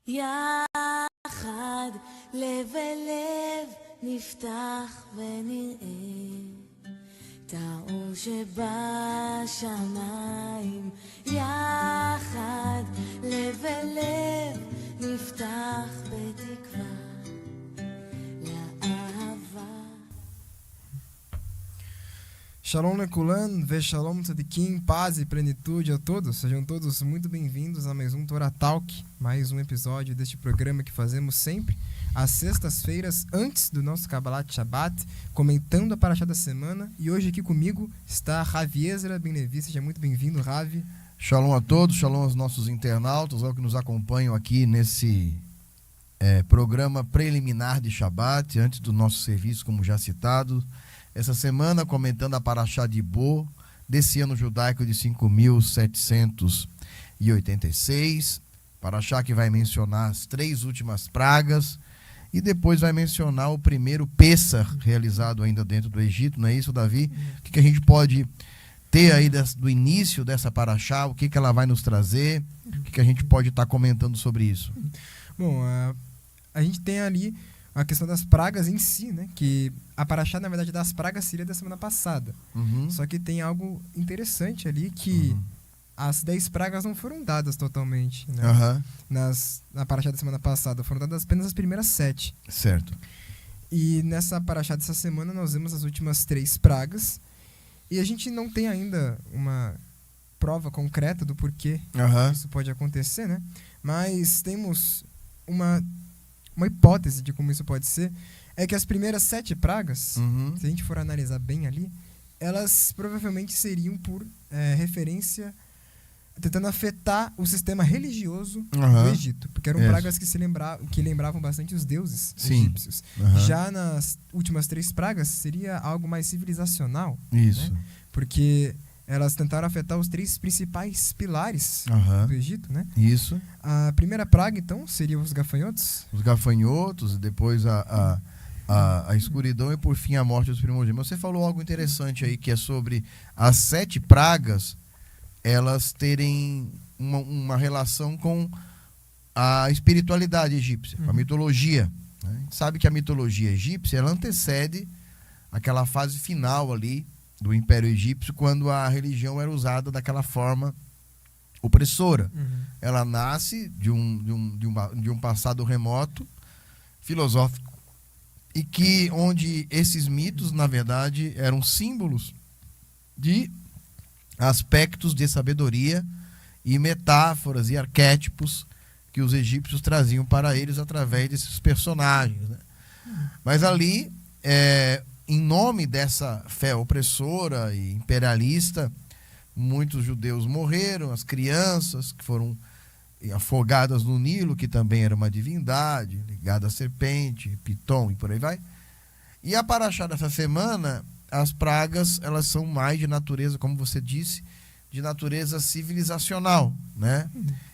יחד לב אל לב נפתח ונראה את האור שבשמיים. יחד לב אל לב נפתח בתקווה לאהבה. Shalom Lekulan, Veshalom Tzadikim, paz e plenitude a todos. Sejam todos muito bem-vindos a mais um Torah Talk, mais um episódio deste programa que fazemos sempre às sextas-feiras antes do nosso Kabbalat Shabbat, comentando a Parashá da semana. E hoje aqui comigo está Ravi Ezra Ben Levi. Seja muito bem-vindo, Ravi. Shalom a todos, shalom aos nossos internautas, ao que nos acompanham aqui nesse programa preliminar de Shabbat, antes do nosso serviço, como já citado. Essa semana, comentando a Parashá de Bo, desse ano judaico de 5.786. Parashá que vai mencionar as 3 últimas pragas e depois vai mencionar o primeiro Pessah realizado ainda dentro do Egito. Não é isso, Davi? O que a gente pode ter aí do início dessa Parashá? O que ela vai nos trazer? O que a gente pode estar comentando sobre isso? Bom, a gente tem ali a questão das pragas em si, né? Que a Parashá, na verdade, das pragas seria da semana passada. Só que tem algo interessante ali que as 10 pragas não foram dadas totalmente, né? Na Parashá da semana passada. Foram dadas apenas as primeiras 7. Certo. E nessa Parashá dessa semana nós vemos as últimas 3 pragas. E a gente não tem ainda uma prova concreta do porquê isso pode acontecer, né? Mas temos uma hipótese de como isso pode ser, é que as primeiras 7 pragas, se a gente for analisar bem ali, elas provavelmente seriam por referência, tentando afetar o sistema religioso do Egito, porque eram pragas que lembravam bastante os deuses egípcios. Já nas últimas 3 pragas seria algo mais civilizacional, isso, né? Porque elas tentaram afetar os 3 principais pilares do Egito, né? Isso. A primeira praga, então, seria os gafanhotos. Os gafanhotos, depois a escuridão e, por fim, a morte dos primogênitos. Você falou algo interessante aí, que é sobre as 7 pragas, elas terem uma relação com a espiritualidade egípcia, com a mitologia, né? A gente sabe que a mitologia egípcia, ela antecede aquela fase final ali do Império Egípcio, quando a religião era usada daquela forma opressora. Ela nasce de um passado remoto, filosófico, e que onde esses mitos, na verdade, eram símbolos de aspectos de sabedoria e metáforas e arquétipos que os egípcios traziam para eles através desses personagens, né? Mas ali, em nome dessa fé opressora e imperialista, muitos judeus morreram, as crianças que foram afogadas no Nilo, que também era uma divindade, ligada à serpente, Piton e por aí vai. E a Parashá dessa semana, as pragas, elas são mais de natureza, como você disse, de natureza civilizacional, né?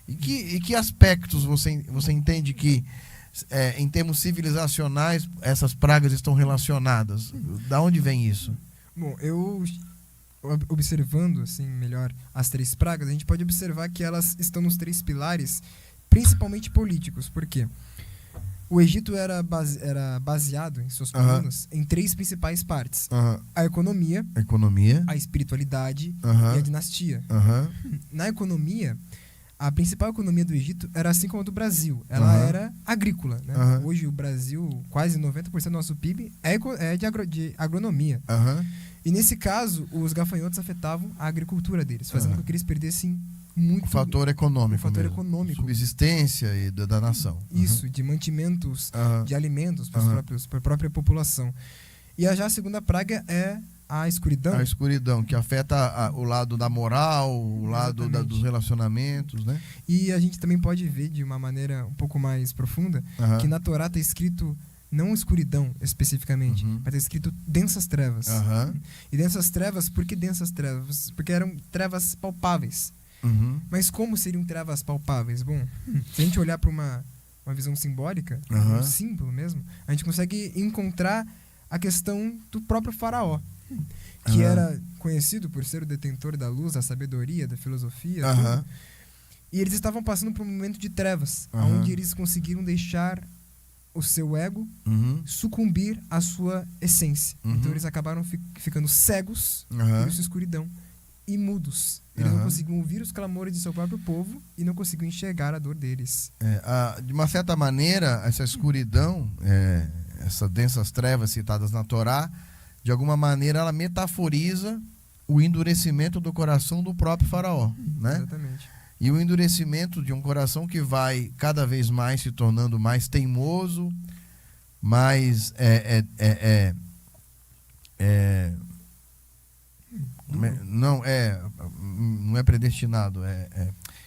E que aspectos você entende que em termos civilizacionais, essas pragas estão relacionadas? Da onde vem isso? Bom, eu observando assim melhor as 3 pragas, a gente pode observar que elas estão nos 3 pilares, principalmente políticos. Por quê? O Egito era baseado em suas colunas em 3 principais partes: a economia, a espiritualidade e a dinastia. Na economia, a principal economia do Egito era assim como a do Brasil. Ela era agrícola, né? Hoje o Brasil, quase 90% do nosso PIB é de agronomia. E nesse caso, os gafanhotos afetavam a agricultura deles, fazendo com que eles perdessem muito... O fator econômico. O fator econômico. Subsistência e da nação. Isso, de mantimentos, de alimentos para a própria população. E já a segunda praga é a escuridão. A escuridão, que afeta o lado da moral, o lado dos relacionamentos, né? E a gente também pode ver de uma maneira um pouco mais profunda que na Torá está escrito não escuridão especificamente, mas está escrito densas trevas. E densas trevas, por que densas trevas? Porque eram trevas palpáveis. Mas como seriam trevas palpáveis? Bom, se a gente olhar para uma visão simbólica, um símbolo mesmo, a gente consegue encontrar a questão do próprio faraó, que era conhecido por ser o detentor da luz, da sabedoria, da filosofia. E eles estavam passando por um momento de trevas, Aham. onde eles conseguiram deixar o seu ego Uhum. sucumbir à sua essência. Uhum. Então eles acabaram ficando cegos Aham. por essa escuridão e mudos. Eles não Aham. conseguiam ouvir os clamores de seu próprio povo e não conseguiam enxergar a dor deles. De uma certa maneira, essa escuridão, essas densas trevas citadas na Torá, de alguma maneira ela metaforiza o endurecimento do coração do próprio faraó, né? Exatamente. E o endurecimento de um coração que vai cada vez mais se tornando mais teimoso, mais não é predestinado,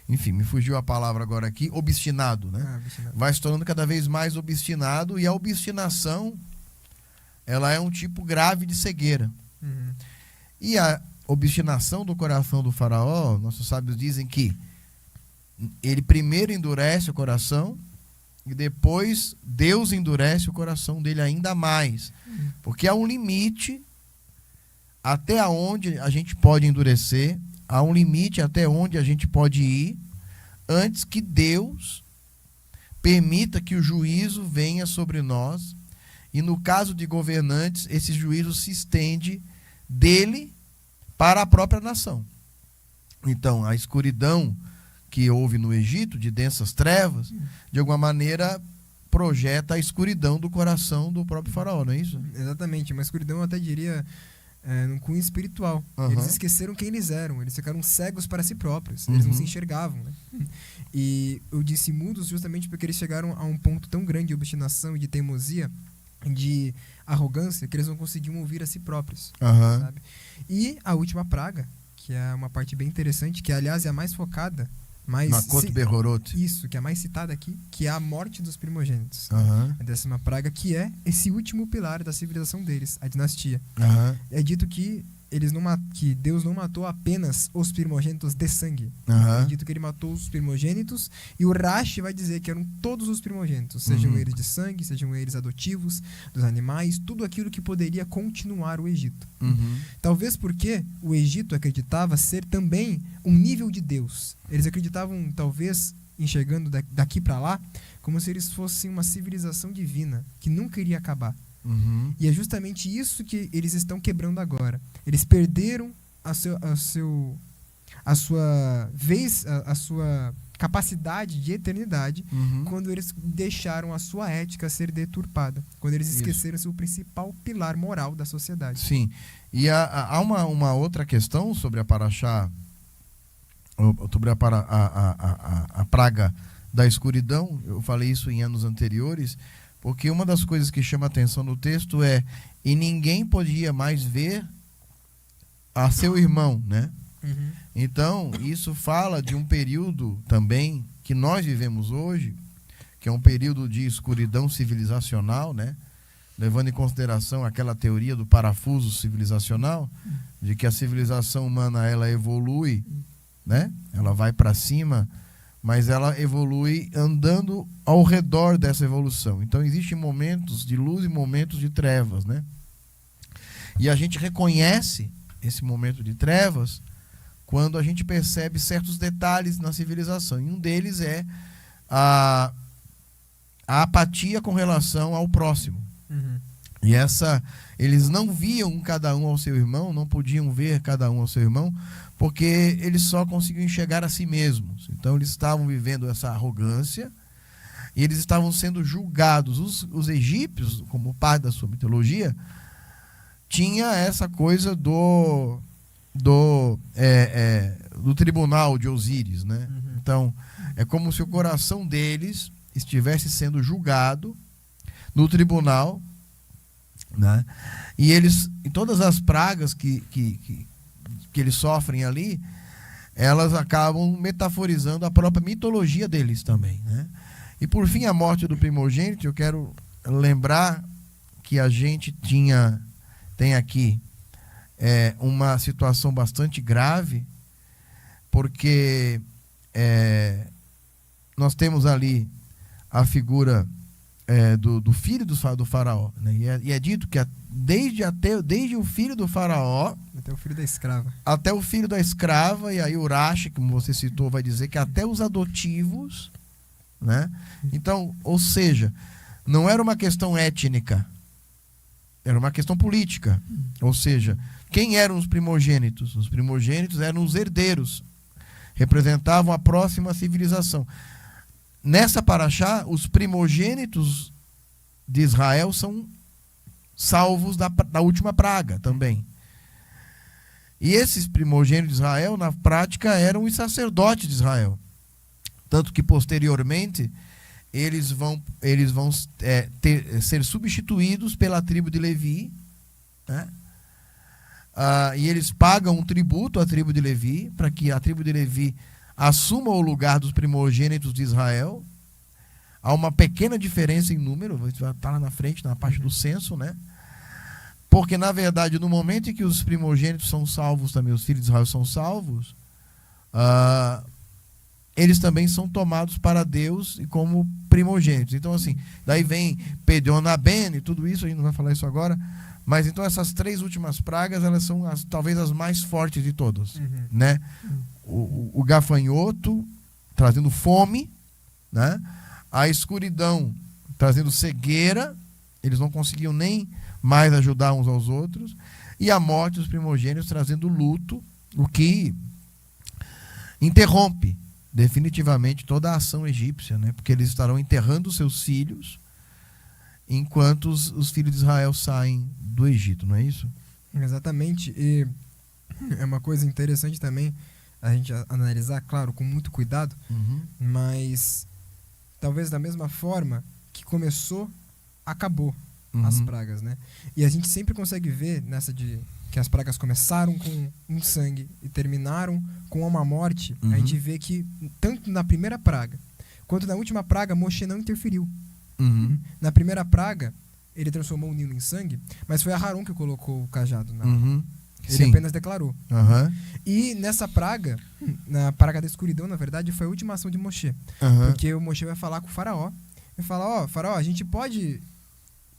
enfim, me fugiu a palavra agora aqui, obstinado, né? Vai se tornando cada vez mais obstinado, e a obstinação, ela é um tipo grave de cegueira. Uhum. E a obstinação do coração do faraó, nossos sábios dizem que ele primeiro endurece o coração e depois Deus endurece o coração dele ainda mais. Porque há um limite até onde a gente pode endurecer, há um limite até onde a gente pode ir antes que Deus permita que o juízo venha sobre nós. E no caso de governantes, esse juízo se estende dele para a própria nação. Então, a escuridão que houve no Egito, de densas trevas, de alguma maneira projeta a escuridão do coração do próprio faraó, não é isso? Exatamente, uma escuridão eu até diria num cunho espiritual. Uhum. Eles esqueceram quem eles eram, eles ficaram cegos para si próprios, eles não se enxergavam, né? E eu disse mudos justamente porque eles chegaram a um ponto tão grande de obstinação e de teimosia, de arrogância, que eles não conseguiam ouvir a si próprios, Uhum. sabe? E a última praga, que é uma parte bem interessante, que aliás é a mais focada, Makot Behorot. isso, que é a mais citada aqui, que é a morte dos primogênitos. Uhum. A 10ª praga, que é esse último pilar da civilização deles, a dinastia. Uhum. É dito que que Deus não matou apenas os primogênitos de sangue. Uhum. É dito que ele matou os primogênitos, e o Rashi vai dizer que eram todos os primogênitos, sejam eles de sangue, sejam eles adotivos, dos animais, tudo aquilo que poderia continuar o Egito. Uhum. Talvez porque o Egito acreditava ser também um nível de Deus. Eles acreditavam, talvez, enxergando daqui para lá, como se eles fossem uma civilização divina, que nunca iria acabar. Uhum. E é justamente isso que eles estão quebrando agora. Eles perderam a sua vez, a sua capacidade de eternidade, Uhum. quando eles deixaram a sua ética ser deturpada, quando eles Isso. esqueceram seu principal pilar moral da sociedade. Sim. E há uma outra questão sobre a Paraxá, sobre a praga da escuridão. Eu falei isso em anos anteriores, porque uma das coisas que chama atenção no texto é: e ninguém podia mais ver a seu irmão, né? Uhum. Então, isso fala de um período também que nós vivemos hoje, que é um período de escuridão civilizacional, né? Levando em consideração aquela teoria do parafuso civilizacional, de que a civilização humana ela evolui, né? Ela vai para cima, mas ela evolui andando ao redor dessa evolução. Então, existem momentos de luz e momentos de trevas, né? E a gente reconhece esse momento de trevas quando a gente percebe certos detalhes na civilização. E um deles é a apatia com relação ao próximo. Uhum. E eles não viam cada um ao seu irmão, não podiam ver cada um ao seu irmão, porque eles só conseguiam enxergar a si mesmos. Então eles estavam vivendo essa arrogância e eles estavam sendo julgados. Os egípcios, como parte da sua mitologia, tinha essa coisa do tribunal de Osíris, né? Uhum. Então é como se o coração deles estivesse sendo julgado no tribunal, né? E eles, em todas as pragas que eles sofrem ali, elas acabam metaforizando a própria mitologia deles também, né? E por fim, a morte do primogênito, eu quero lembrar que a gente tem aqui uma situação bastante grave, porque nós temos ali a figura do filho do faraó, né? E é dito que desde o filho do faraó Até o filho da escrava. até o filho da escrava, e aí o Rashi, como você citou, vai dizer que até os adotivos, né? Então, ou seja, não era uma questão étnica, era uma questão política. Ou seja, quem eram os primogênitos? Os primogênitos eram os herdeiros, representavam a próxima civilização. Nessa paraxá, os primogênitos de Israel são salvos da última praga também. E esses primogênitos de Israel, na prática, eram os sacerdotes de Israel. Tanto que, posteriormente, eles vão ser substituídos pela tribo de Levi, né? E eles pagam um tributo à tribo de Levi, para que a tribo de Levi assuma o lugar dos primogênitos de Israel. Há uma pequena diferença em número, vai estar lá na frente, na parte do censo, né? Porque, na verdade, no momento em que os primogênitos são salvos também, os filhos de Israel são salvos, eles também são tomados para Deus e como primogênitos. Então, assim, daí vem Pedionaben e tudo isso, a gente não vai falar isso agora, mas então essas 3 últimas pragas, elas são talvez as mais fortes de todas, né? O gafanhoto trazendo fome, né? A escuridão trazendo cegueira, eles não conseguiam nem mais ajudar uns aos outros, e a morte dos primogênitos trazendo luto, o que interrompe definitivamente toda a ação egípcia, né? Porque eles estarão enterrando seus filhos enquanto os filhos de Israel saem do Egito, não é isso? Exatamente. E é uma coisa interessante também a gente analisar, claro, com muito cuidado, mas talvez da mesma forma que começou, acabou as pragas, né? E a gente sempre consegue ver nessa de que as pragas começaram com um sangue e terminaram com uma morte. A gente vê que tanto na primeira praga quanto na última praga, Moshe não interferiu. Na primeira praga, ele transformou o Nilo em sangue, mas foi Aharon que colocou o cajado na água. Ele apenas declarou. E nessa praga, na praga da escuridão, na verdade, foi a última ação de Moshe. Porque o Moshe vai falar com o faraó. Vai falar, faraó, a gente pode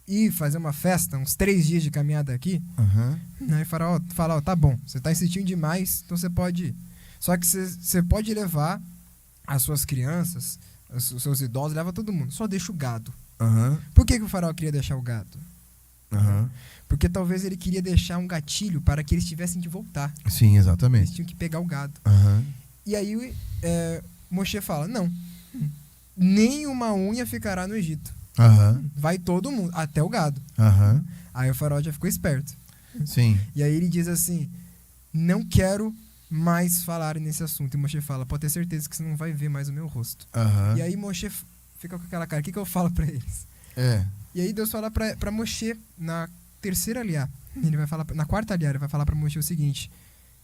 ir fazer uma festa, uns 3 dias de caminhada aqui? Aí o faraó fala, tá bom, você tá insistindo demais, então você pode ir. Só que você pode levar as suas crianças, os seus idosos, leva todo mundo. Só deixa o gado. Por que o faraó queria deixar o gado? Porque talvez ele queria deixar um gatilho para que eles tivessem de voltar. Sim, exatamente. Eles tinham que pegar o gado. E aí Moshe fala, não, nem uma unha ficará no Egito. Vai todo mundo, até o gado. Aí o faraó já ficou esperto. Sim. E aí ele diz assim, não quero mais falar nesse assunto. E Moshe fala, pode ter certeza que você não vai ver mais o meu rosto. E aí Moshe fica com aquela cara, o que eu falo para eles? E aí Deus fala para Moshe na terceira aliá, ele vai falar, na quarta aliá, ele vai falar para Moshe o seguinte,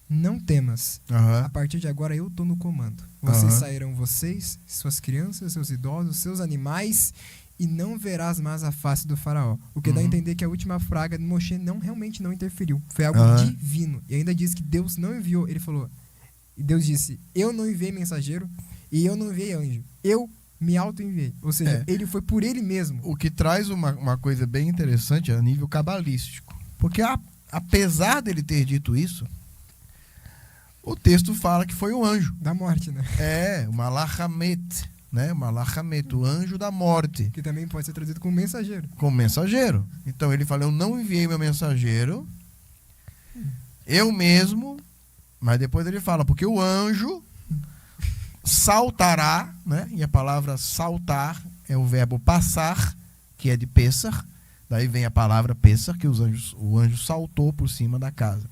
não temas, a partir de agora eu estou no comando. Vocês sairão, vocês, suas crianças, seus idosos, seus animais, e não verás mais a face do faraó. O que dá a entender que a última praga de Moshe realmente não interferiu. Foi algo divino. E ainda diz que Deus não enviou. Ele falou, e Deus disse, eu não enviei mensageiro e eu não enviei anjo. Eu me auto-enviei. Ou seja, ele foi por ele mesmo. O que traz uma coisa bem interessante a nível cabalístico. Porque apesar dele ter dito isso, o texto fala que foi o anjo. Da morte, né? O Malachamet, né? Malachamet, o anjo da morte. Que também pode ser traduzido como mensageiro. Como mensageiro. Então ele fala, eu não enviei meu mensageiro, eu mesmo, mas depois ele fala, porque o anjo saltará, né? E a palavra saltar é o verbo passar, que é de Pessar. Daí vem a palavra Pessar, que o anjo saltou por cima da casa.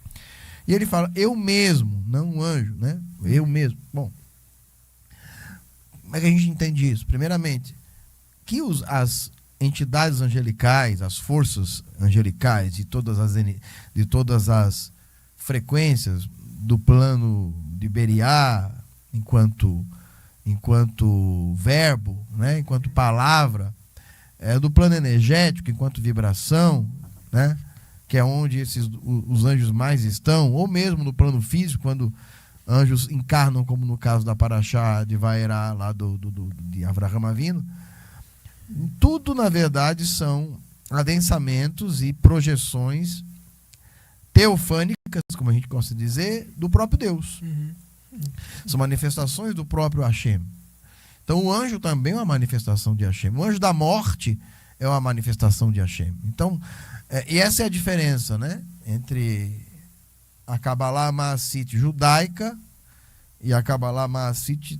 E ele fala, eu mesmo, não o anjo, né? Eu mesmo. Bom, como é que a gente entende isso? Primeiramente, que as entidades angelicais, as forças angelicais de todas as frequências do plano de Beriá, enquanto verbo, né? Enquanto palavra, do plano energético, enquanto vibração, né? Que é onde os anjos mais estão, ou mesmo no plano físico, quando anjos encarnam, como no caso da Paraxá de Vaerá, lá de Avraham Avinu, Tudo, na verdade, são adensamentos e projeções teofânicas, como a gente gosta de dizer, do próprio Deus. São manifestações do próprio Hashem. Então, o anjo também é uma manifestação de Hashem. O anjo da morte é uma manifestação de Hashem. Então, e essa é a diferença, né, entre a Kabbalah Maasít judaica e a Kabbalah Maasít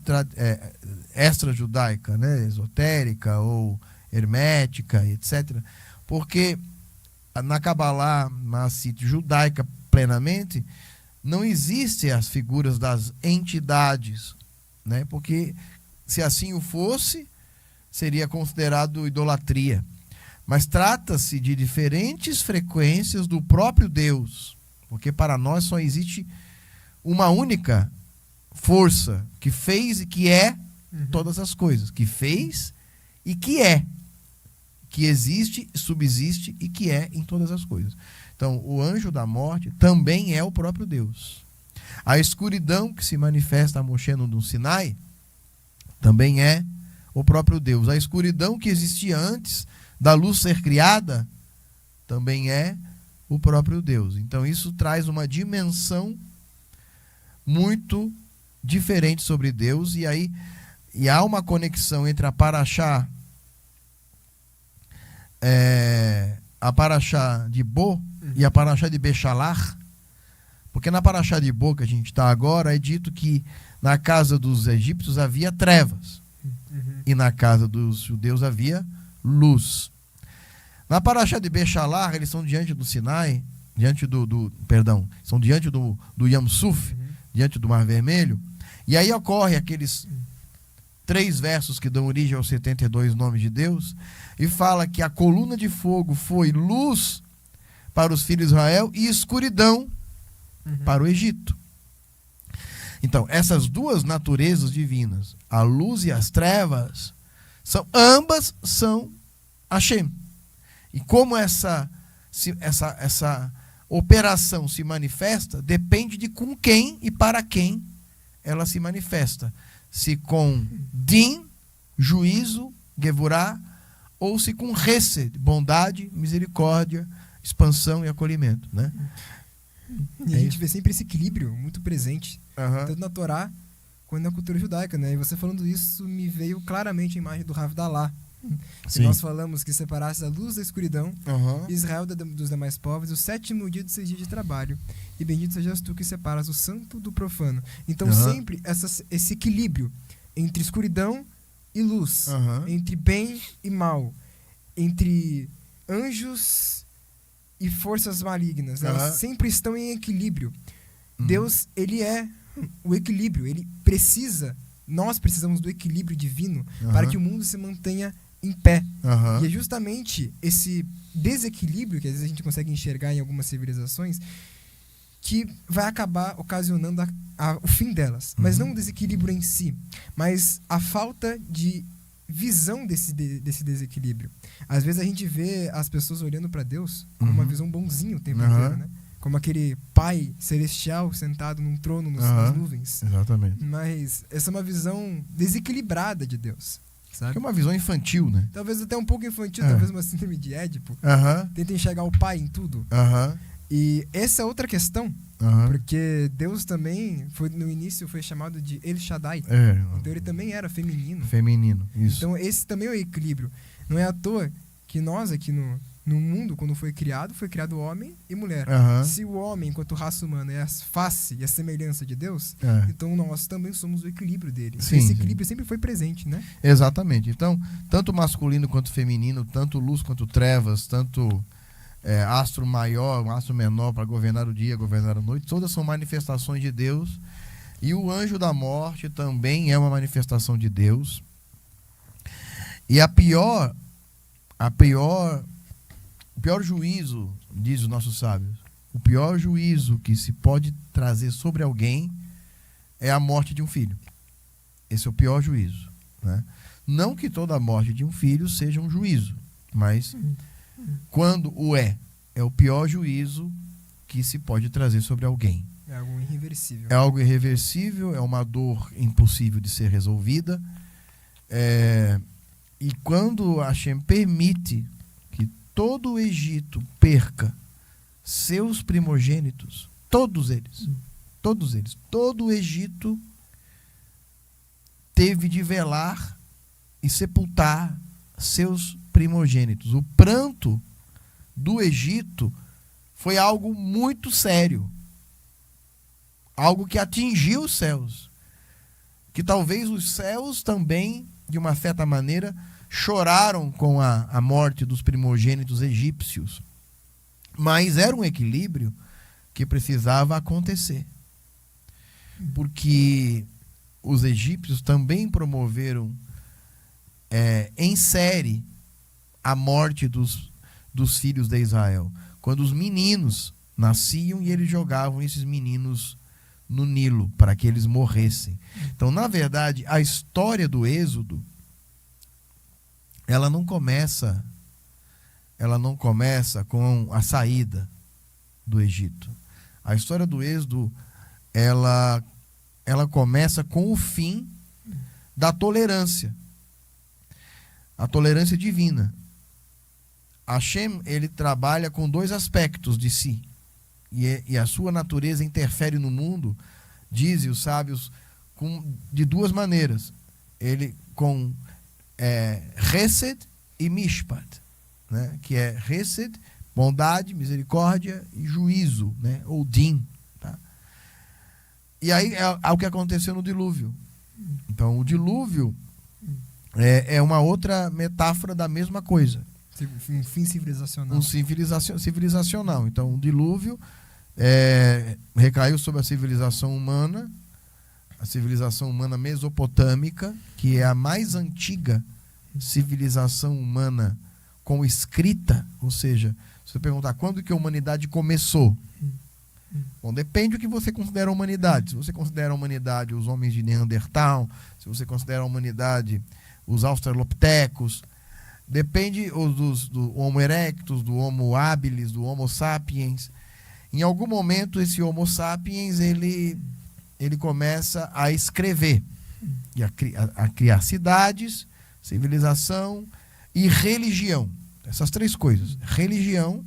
extra-judaica, né, esotérica ou hermética, etc. Porque na Kabbalah Maasít judaica plenamente não existem as figuras das entidades, né, porque se assim o fosse, seria considerado idolatria. Mas trata-se de diferentes frequências do próprio Deus, porque para nós só existe uma única força que fez e que é todas as coisas, que fez e que é, que existe, subsiste e que é em todas as coisas. Então, o anjo da morte também é o próprio Deus. A escuridão que se manifesta a Moshe no Sinai também é o próprio Deus. A escuridão que existia antes da luz ser criada também é o próprio Deus. Então isso traz uma dimensão muito diferente sobre Deus, e há uma conexão entre a Parashá de Bo e a Parashá de Bechalach, porque na Parashá de Bo que a gente está agora é dito que na casa dos egípcios havia trevas e na casa dos judeus havia luz. Na Parashá de Bechalach, eles estão diante do Sinai, são diante do Yam Suf, diante do Mar Vermelho, e aí ocorre aqueles 3 versos que dão origem aos 72 nomes de Deus, e fala que a coluna de fogo foi luz para os filhos de Israel e escuridão para o Egito. Então, essas duas naturezas divinas, a luz e as trevas, ambas são Hashem. E como essa operação se manifesta, depende de com quem e para quem ela se manifesta. Se com din, juízo, gevurá, ou se com hesed, bondade, misericórdia, expansão e acolhimento, né? E a gente vê sempre esse equilíbrio muito presente, tanto na Torá quanto na cultura judaica, né? E você falando isso, me veio claramente a imagem do Havdalah. Se nós falamos que separasse a luz da escuridão, Israel dos demais povos, o 7º dia dos 6 dias de trabalho, e bendito sejas tu que separas o santo do profano. Então sempre esse equilíbrio entre escuridão e luz, entre bem e mal, entre anjos e forças malignas, elas sempre estão em equilíbrio. Deus, ele é o equilíbrio, nós precisamos do equilíbrio divino para que o mundo se mantenha em pé. E é justamente esse desequilíbrio que às vezes a gente consegue enxergar em algumas civilizações que vai acabar ocasionando o fim delas. Mas não o desequilíbrio em si, mas a falta de visão desse desequilíbrio. Às vezes a gente vê as pessoas olhando para Deus com uma visão bonzinha o tempo inteiro, né? Como aquele pai celestial sentado num trono nas nuvens. Exatamente. Mas essa é uma visão desequilibrada de Deus, sabe? É uma visão infantil, né? Talvez até um pouco infantil, talvez uma síndrome de Édipo. Tenta enxergar o pai em tudo. E essa é outra questão, porque Deus também, no início, foi chamado de El Shaddai. Então ele também era feminino. Feminino, isso. Então esse também é o equilíbrio. Não é à toa que nós aqui no mundo, quando foi criado homem e mulher. Se o homem, enquanto raça humana, é a face e a semelhança de Deus, então nós também somos o equilíbrio dele. Esse equilíbrio sempre foi presente, né? Exatamente. Então, tanto masculino quanto feminino, tanto luz quanto trevas, tanto astro maior, astro menor para governar o dia, governar a noite, todas são manifestações de Deus. E o anjo da morte também é uma manifestação de Deus. E o pior juízo, diz os nossos sábios, o pior juízo que se pode trazer sobre alguém é a morte de um filho. Esse é o pior juízo, né? Não que toda morte de um filho seja um juízo, mas quando é o pior juízo que se pode trazer sobre alguém. É algo irreversível. É algo irreversível, é uma dor impossível de ser resolvida. E quando Hashem permite que todo o Egito perca seus primogênitos, todos eles, todo o Egito teve de velar e sepultar seus primogênitos. O pranto do Egito foi algo muito sério, algo que atingiu os céus, que talvez os céus também, de uma certa maneira, choraram com a morte dos primogênitos egípcios, mas era um equilíbrio que precisava acontecer, porque os egípcios também promoveram em série a morte dos filhos de Israel, quando os meninos nasciam e eles jogavam esses meninos no Nilo para que eles morressem. Então, na verdade, a história do Êxodo, ela não começa com a saída do Egito. A história do Êxodo, ela começa com o fim da tolerância. A tolerância divina. Hashem, ele trabalha com dois aspectos de si. E a sua natureza interfere no mundo, dizem os sábios, de duas maneiras. Ele com Hesed e Mishpat, né? Que é Hesed, bondade, misericórdia e juízo, né? Ou Din. Tá? E aí é o que aconteceu no dilúvio. Então, o dilúvio é uma outra metáfora da mesma coisa. Um fim civilizacional. Um civilizacional. Então, o dilúvio recaiu sobre a civilização humana mesopotâmica, que é a mais antiga civilização humana com escrita. Ou seja, se você perguntar quando que a humanidade começou, bom, depende do que você considera a humanidade. Se você considera a humanidade os homens de Neandertal, se você considera a humanidade os australopitecos, depende do Homo erectus, do Homo habilis, do Homo sapiens. Em algum momento esse Homo sapiens ele começa a escrever e a criar cidades, civilização e religião. Essas três coisas: religião,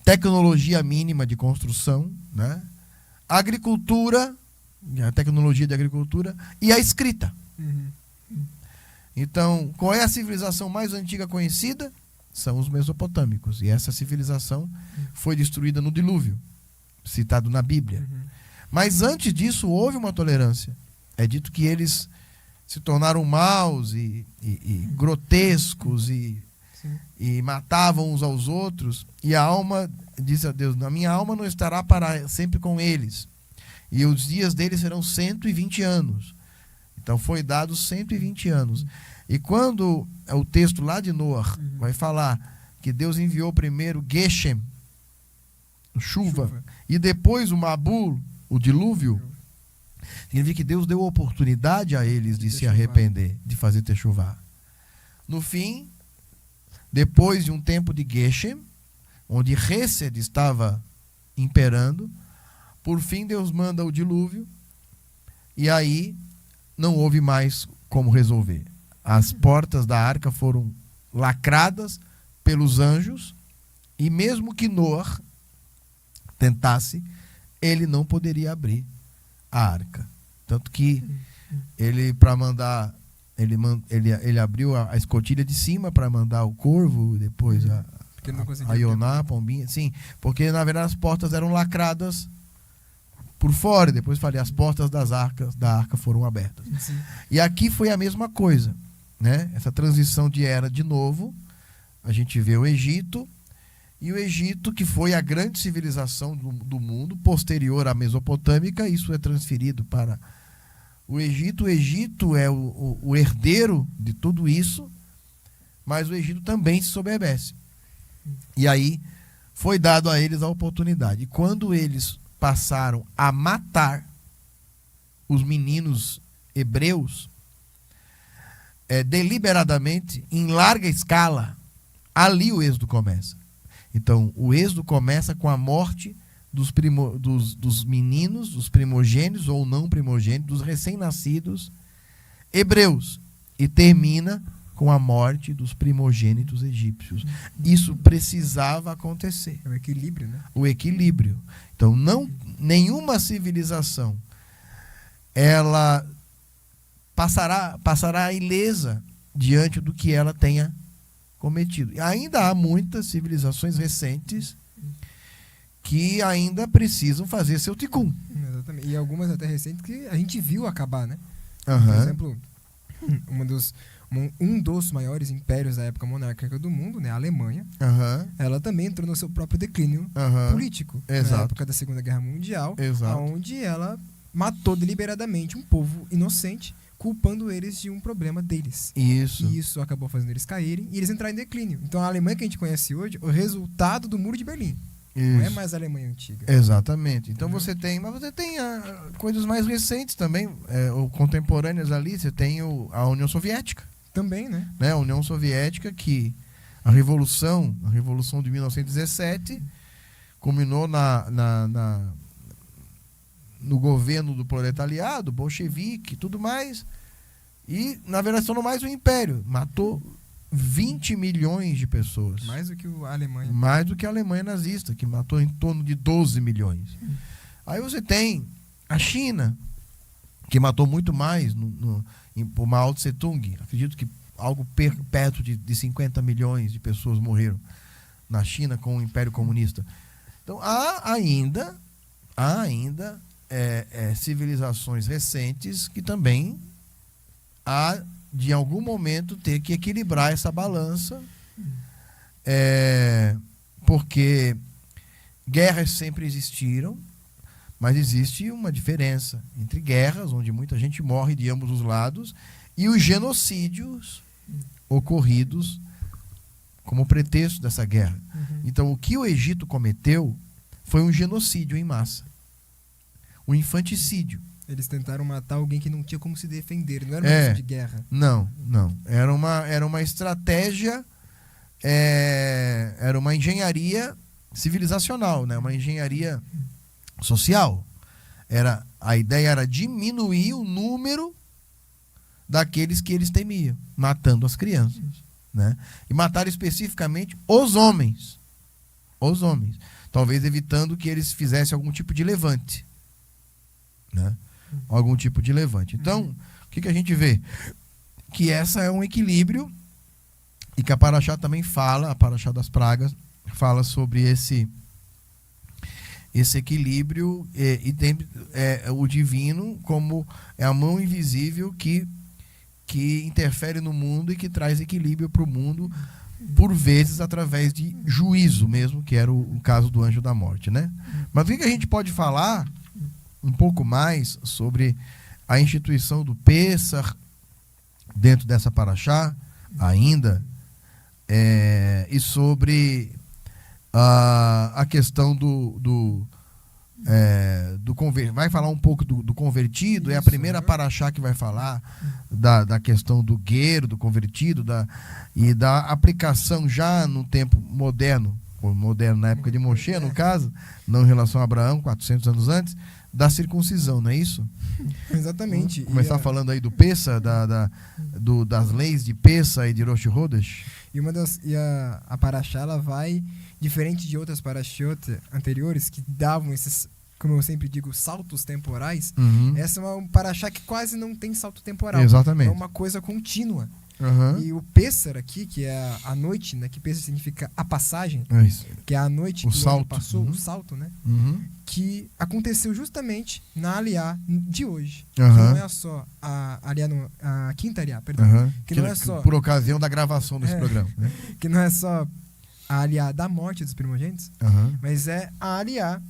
tecnologia mínima de construção, né? Agricultura, a tecnologia de agricultura e a escrita. Então, qual é a civilização mais antiga conhecida? São os mesopotâmicos. E essa civilização foi destruída no dilúvio, citado na Bíblia. Mas antes disso, houve uma tolerância. É dito que eles se tornaram maus e grotescos e matavam uns aos outros. E a alma disse a Deus: a minha alma não estará para sempre com eles. E os dias deles serão 120 anos. Então foi dado 120 anos. E quando o texto lá de Noé vai falar que Deus enviou primeiro Geshem, chuva, e depois o Mabul, o dilúvio, significa que Deus deu oportunidade a eles de se arrepender, de fazer techuvá. No fim, depois de um tempo de Geshem, onde Hesed estava imperando, por fim Deus manda o dilúvio, e aí não houve mais como resolver. As portas da arca foram lacradas pelos anjos, e mesmo que Noé tentasse, ele não poderia abrir a arca. Tanto que ele abriu a escotilha de cima para mandar o corvo, depois a Ioná, a pombinha. Sim, porque na verdade as portas eram lacradas por fora, e depois falei, as portas da arca foram abertas. Sim. E aqui foi a mesma coisa, né? Essa transição de era de novo, a gente vê o Egito, e o Egito, que foi a grande civilização do mundo, posterior à mesopotâmica, isso é transferido para o Egito. O Egito é o herdeiro de tudo isso, mas o Egito também se soberbece. E aí foi dado a eles a oportunidade. E quando eles passaram a matar os meninos hebreus deliberadamente, em larga escala, ali o êxodo começa. Então, o êxodo começa com a morte dos meninos, dos primogênitos ou não primogênitos, dos recém-nascidos hebreus. e termina com a morte dos primogênitos egípcios. Isso precisava acontecer. É o equilíbrio, né? O equilíbrio. Então, nenhuma civilização ela passará ilesa diante do que ela tenha cometido. E ainda há muitas civilizações recentes que ainda precisam fazer seu ticum. Exatamente. E algumas até recentes que a gente viu acabar, né? Por Aham. exemplo, um dos maiores impérios da época monárquica do mundo, né, a Alemanha, Aham. ela também entrou no seu próprio declínio Aham. político. Exato. Na época da Segunda Guerra Mundial, Exato. onde ela matou deliberadamente um povo inocente, culpando eles de um problema deles. Isso. E isso acabou fazendo eles caírem e eles entrarem em declínio. Então a Alemanha que a gente conhece hoje, o resultado do Muro de Berlim. Não é Isso. mais a Alemanha antiga. Exatamente. Então Uhum. você tem coisas mais recentes também, ou contemporâneas ali. Você tem a União Soviética, Também, né? né? A União Soviética, que a Revolução de 1917 culminou no governo do proletariado, bolchevique, tudo mais. E, na verdade, só não mais o Império. Matou 20 milhões de pessoas. Mais do que a Alemanha. Mais do que a Alemanha nazista, que matou em torno de 12 milhões. Aí você tem a China, que matou muito mais por Mao Tse Tung. Acredito que algo perto de 50 milhões de pessoas morreram na China com o Império Comunista. Então há ainda civilizações recentes que também há de algum momento ter que equilibrar essa balança, porque guerras sempre existiram, mas existe uma diferença entre guerras, onde muita gente morre de ambos os lados, e os genocídios ocorridos como pretexto dessa guerra. Então, o que o Egito cometeu foi um genocídio em massa, um infanticídio. Eles tentaram matar alguém que não tinha como se defender. Não era uma questão de guerra. Não. Era uma estratégia, era uma engenharia civilizacional, né? Uma engenharia social. A ideia era diminuir o número daqueles que eles temiam, matando as crianças, né? E matar especificamente os homens. Os homens. Talvez evitando que eles fizessem algum tipo de levante, né? Algum tipo de levante. Então, o que a gente vê? Que essa é um equilíbrio e que a Paraxá também fala, a Paraxá das Pragas, fala sobre esse equilíbrio e tem o divino como a mão invisível que interfere no mundo e que traz equilíbrio para o mundo, por vezes através de juízo mesmo, que era o caso do anjo da morte, né? Mas o que a gente pode falar um pouco mais sobre a instituição do Pêssar dentro dessa Paraxá ainda, e sobre a questão do vai falar um pouco do convertido. É a primeira Paraxá que vai falar da questão do guerreiro, do convertido, e da aplicação já no tempo moderno na época de Moshe, no caso, não em relação a Abraão, 400 anos antes, da circuncisão, não é isso? Exatamente. Vamos começar falando aí do Pêssar, das leis de Pêssar e de Rosh Chodesh. E a Paraxá, ela vai, diferente de outras Parashiot anteriores, que davam esses, como eu sempre digo, saltos temporais. Essa é uma Paraxá que quase não tem salto temporal. Exatamente. É uma coisa contínua. Uhum. E o Pêssar aqui, que é a noite, né? Que Pêssar significa a passagem, É isso. que é a noite que salto. passou, Uhum. o salto, né? Uhum. Que aconteceu justamente na Aliá de hoje. Uhum. Que não é só a quinta Aliá, perdão. Uhum. Que não é só... Por ocasião da gravação desse programa, né? Que não é só a Aliá da morte dos primogênitos, Uhum. mas é a Aliá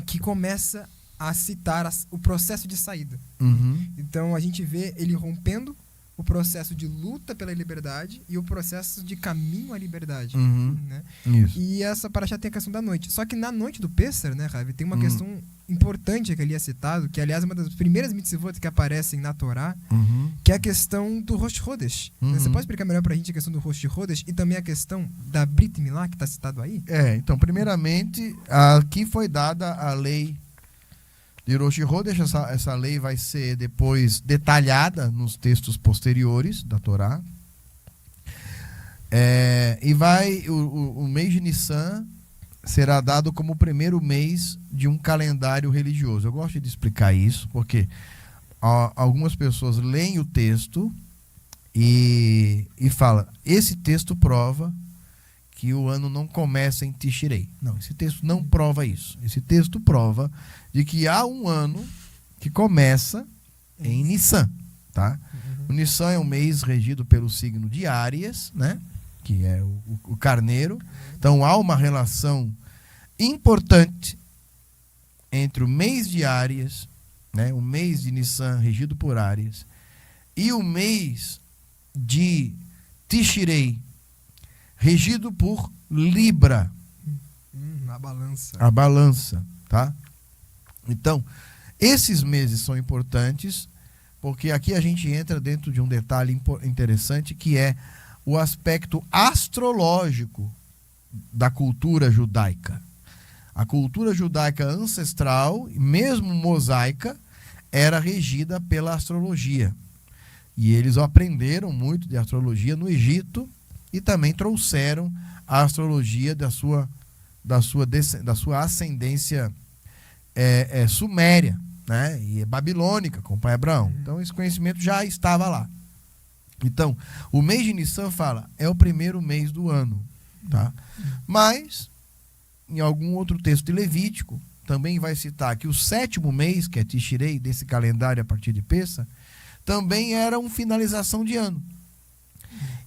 que começa a citar o processo de saída. Uhum. Então a gente vê ele rompendo o processo de luta pela liberdade e o processo de caminho à liberdade. Uhum. Né? Isso. E essa paraxá tem a questão da noite. Só que na noite do Pêssar, né, Ravi, tem uma questão importante que ali é citado, que aliás é uma das primeiras mitzvot que aparecem na Torá, Uhum. que é a questão do Rosh Chodesh. Uhum. Você pode explicar melhor pra gente a questão do Rosh Chodesh e também a questão da Brit Milá, que está citado aí? Então, primeiramente, aqui foi dada a lei de Rosh Chodesh. Essa lei vai ser depois detalhada nos textos posteriores da Torá. O mês de Nissan será dado como o primeiro mês de um calendário religioso. Eu gosto de explicar isso, porque algumas pessoas leem o texto e falam, esse texto prova que o ano não começa em Tishrei. Não, esse texto não prova isso. Esse texto prova de que há um ano que começa em Nissan, tá? O Nissan é um mês regido pelo signo de Áries, né? Que é o carneiro. Então há uma relação importante entre o mês de Áries, né? O mês de Nissan regido por Áries, e o mês de Tishrei regido por Libra. A balança. A balança, tá? Então, esses meses são importantes, porque aqui a gente entra dentro de um detalhe interessante, que é o aspecto astrológico da cultura judaica. A cultura judaica ancestral, mesmo mosaica, era regida pela astrologia. E eles aprenderam muito de astrologia no Egito e também trouxeram a astrologia da sua ascendência suméria, né? E babilônica, com o pai Abraão. Então esse conhecimento já estava lá. Então, o mês de Nissan fala, é o primeiro mês do ano, tá? Mas, em algum outro texto de Levítico, também vai citar que o 7º mês, que é Tishrei, desse calendário a partir de Pessa, também era uma finalização de ano.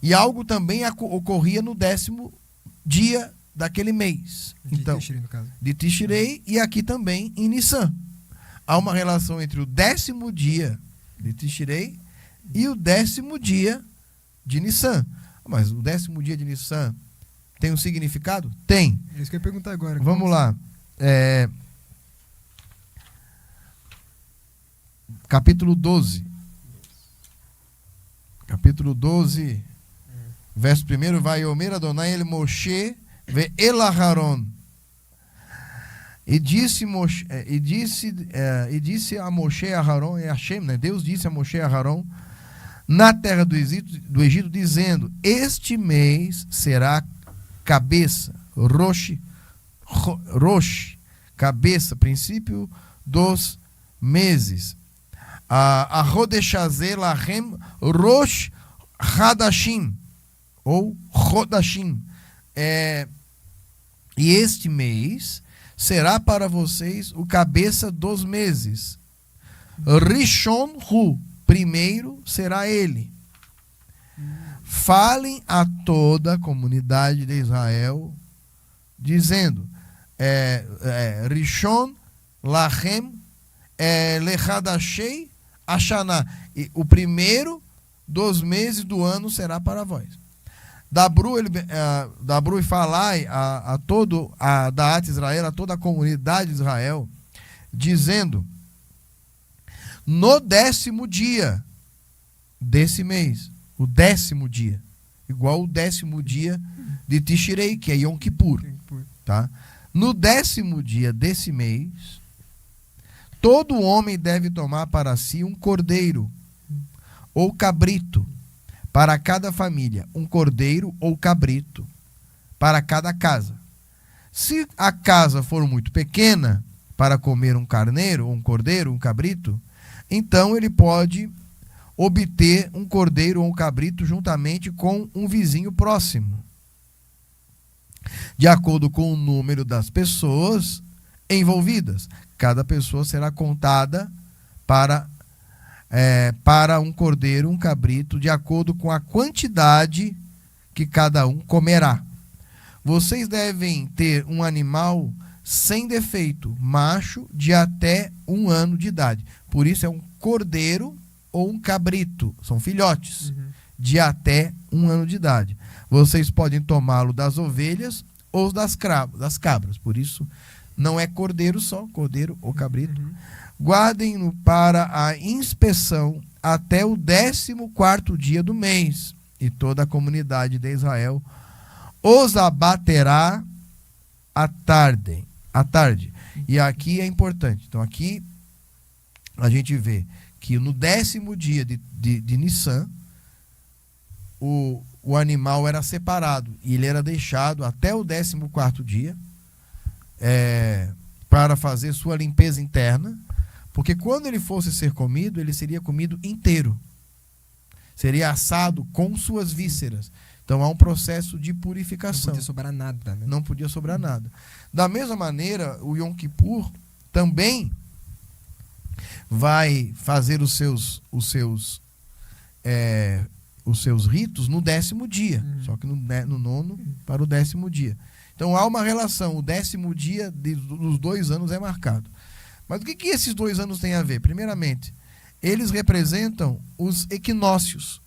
E algo também ocorria no 10º dia daquele mês. Então, Tishrei, no caso. De Tishrei, e aqui também em Nissan. Há uma relação entre o 10º dia de Tishrei e o 10º dia de Nissan. Mas o 10º dia de Nissan tem um significado? Tem. É isso que eu ia perguntar agora. Vamos lá. Capítulo 12. Capítulo 12, verso 1, vai Omer Adonai el Moshe ve el Aharon. E disse a Moshe e a Aharon, e Hashem, né? Deus disse a Moshe e a Aharon, na terra do Egito, dizendo, este mês será cabeça, Rosh, cabeça, princípio dos meses. A Rodeshazé Lahem Rosh Hadashim, ou Rodashim. E este mês será para vocês o cabeça dos meses. Rishon Hu, primeiro será ele. Falem a toda a comunidade de Israel, dizendo, Rishon Lahem Lechadashei Hashanah, o primeiro dos meses do ano será para vós. Dabru e falai a todo a Da'at Israel, a toda a comunidade de Israel, dizendo, no 10º dia desse mês, o 10º dia, igual o 10º dia de Tishrei, que é Yom Kippur, tá? No 10º dia desse mês, todo homem deve tomar para si um cordeiro ou cabrito para cada família, um cordeiro ou cabrito para cada casa. Se a casa for muito pequena para comer um carneiro, um cordeiro, um cabrito, então ele pode obter um cordeiro ou um cabrito juntamente com um vizinho próximo, de acordo com o número das pessoas envolvidas. Cada pessoa será contada para um cordeiro, um cabrito, de acordo com a quantidade que cada um comerá. Vocês devem ter um animal sem defeito, macho, de até 1 ano de idade. Por isso é um cordeiro ou um cabrito, são filhotes, de até 1 ano de idade. Vocês podem tomá-lo das ovelhas ou das cabras, por isso não é cordeiro só, cordeiro ou cabrito. Guardem-no para a inspeção até o 14º dia do mês, e toda a comunidade de Israel os abaterá à tarde. E aqui é importante. Então aqui a gente vê que no 10º dia de Nissan, o animal era separado e ele era deixado até o 14º dia para fazer sua limpeza interna, porque quando ele fosse ser comido, ele seria comido inteiro. Seria assado com suas vísceras. Então há um processo de purificação. Não podia sobrar nada, né? Não podia sobrar nada. Da mesma maneira, o Yom Kippur também vai fazer os seus ritos no 10º dia, só que no 9º para o 10º dia. Então há uma relação, o 10º dia dos 2 anos é marcado. Mas o que esses 2 anos têm a ver? Primeiramente, eles representam os equinócios.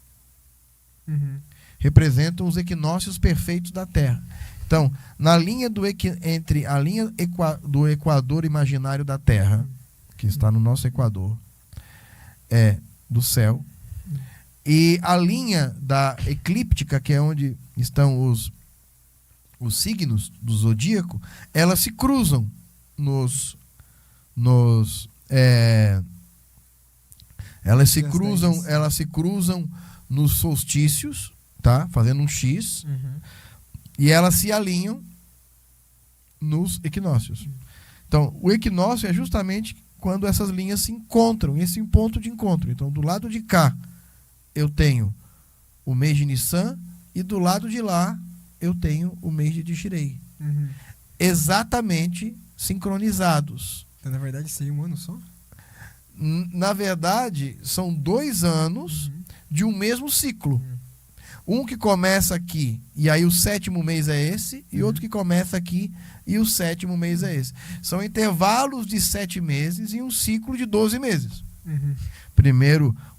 Representam os equinócios perfeitos da Terra. Então, na linha entre a linha do equador imaginário da Terra, que está no nosso equador, do céu, e a linha da eclíptica, que é onde estão os signos do zodíaco, elas se cruzam elas se cruzam nos solstícios, tá? Fazendo um X, e elas se alinham nos equinócios. Então, o equinócio é justamente quando essas linhas se encontram, esse ponto de encontro. Então, do lado de cá, eu tenho o mês de Nissan, e do lado de lá, eu tenho o mês de Tishrei. Exatamente sincronizados. Então, na verdade, seria um ano só? Na verdade, são 2 anos de um mesmo ciclo. Um que começa aqui, e aí o 7º mês é esse, e outro que começa aqui, e o 7º mês é esse. São intervalos de 7 meses e um ciclo de 12 meses.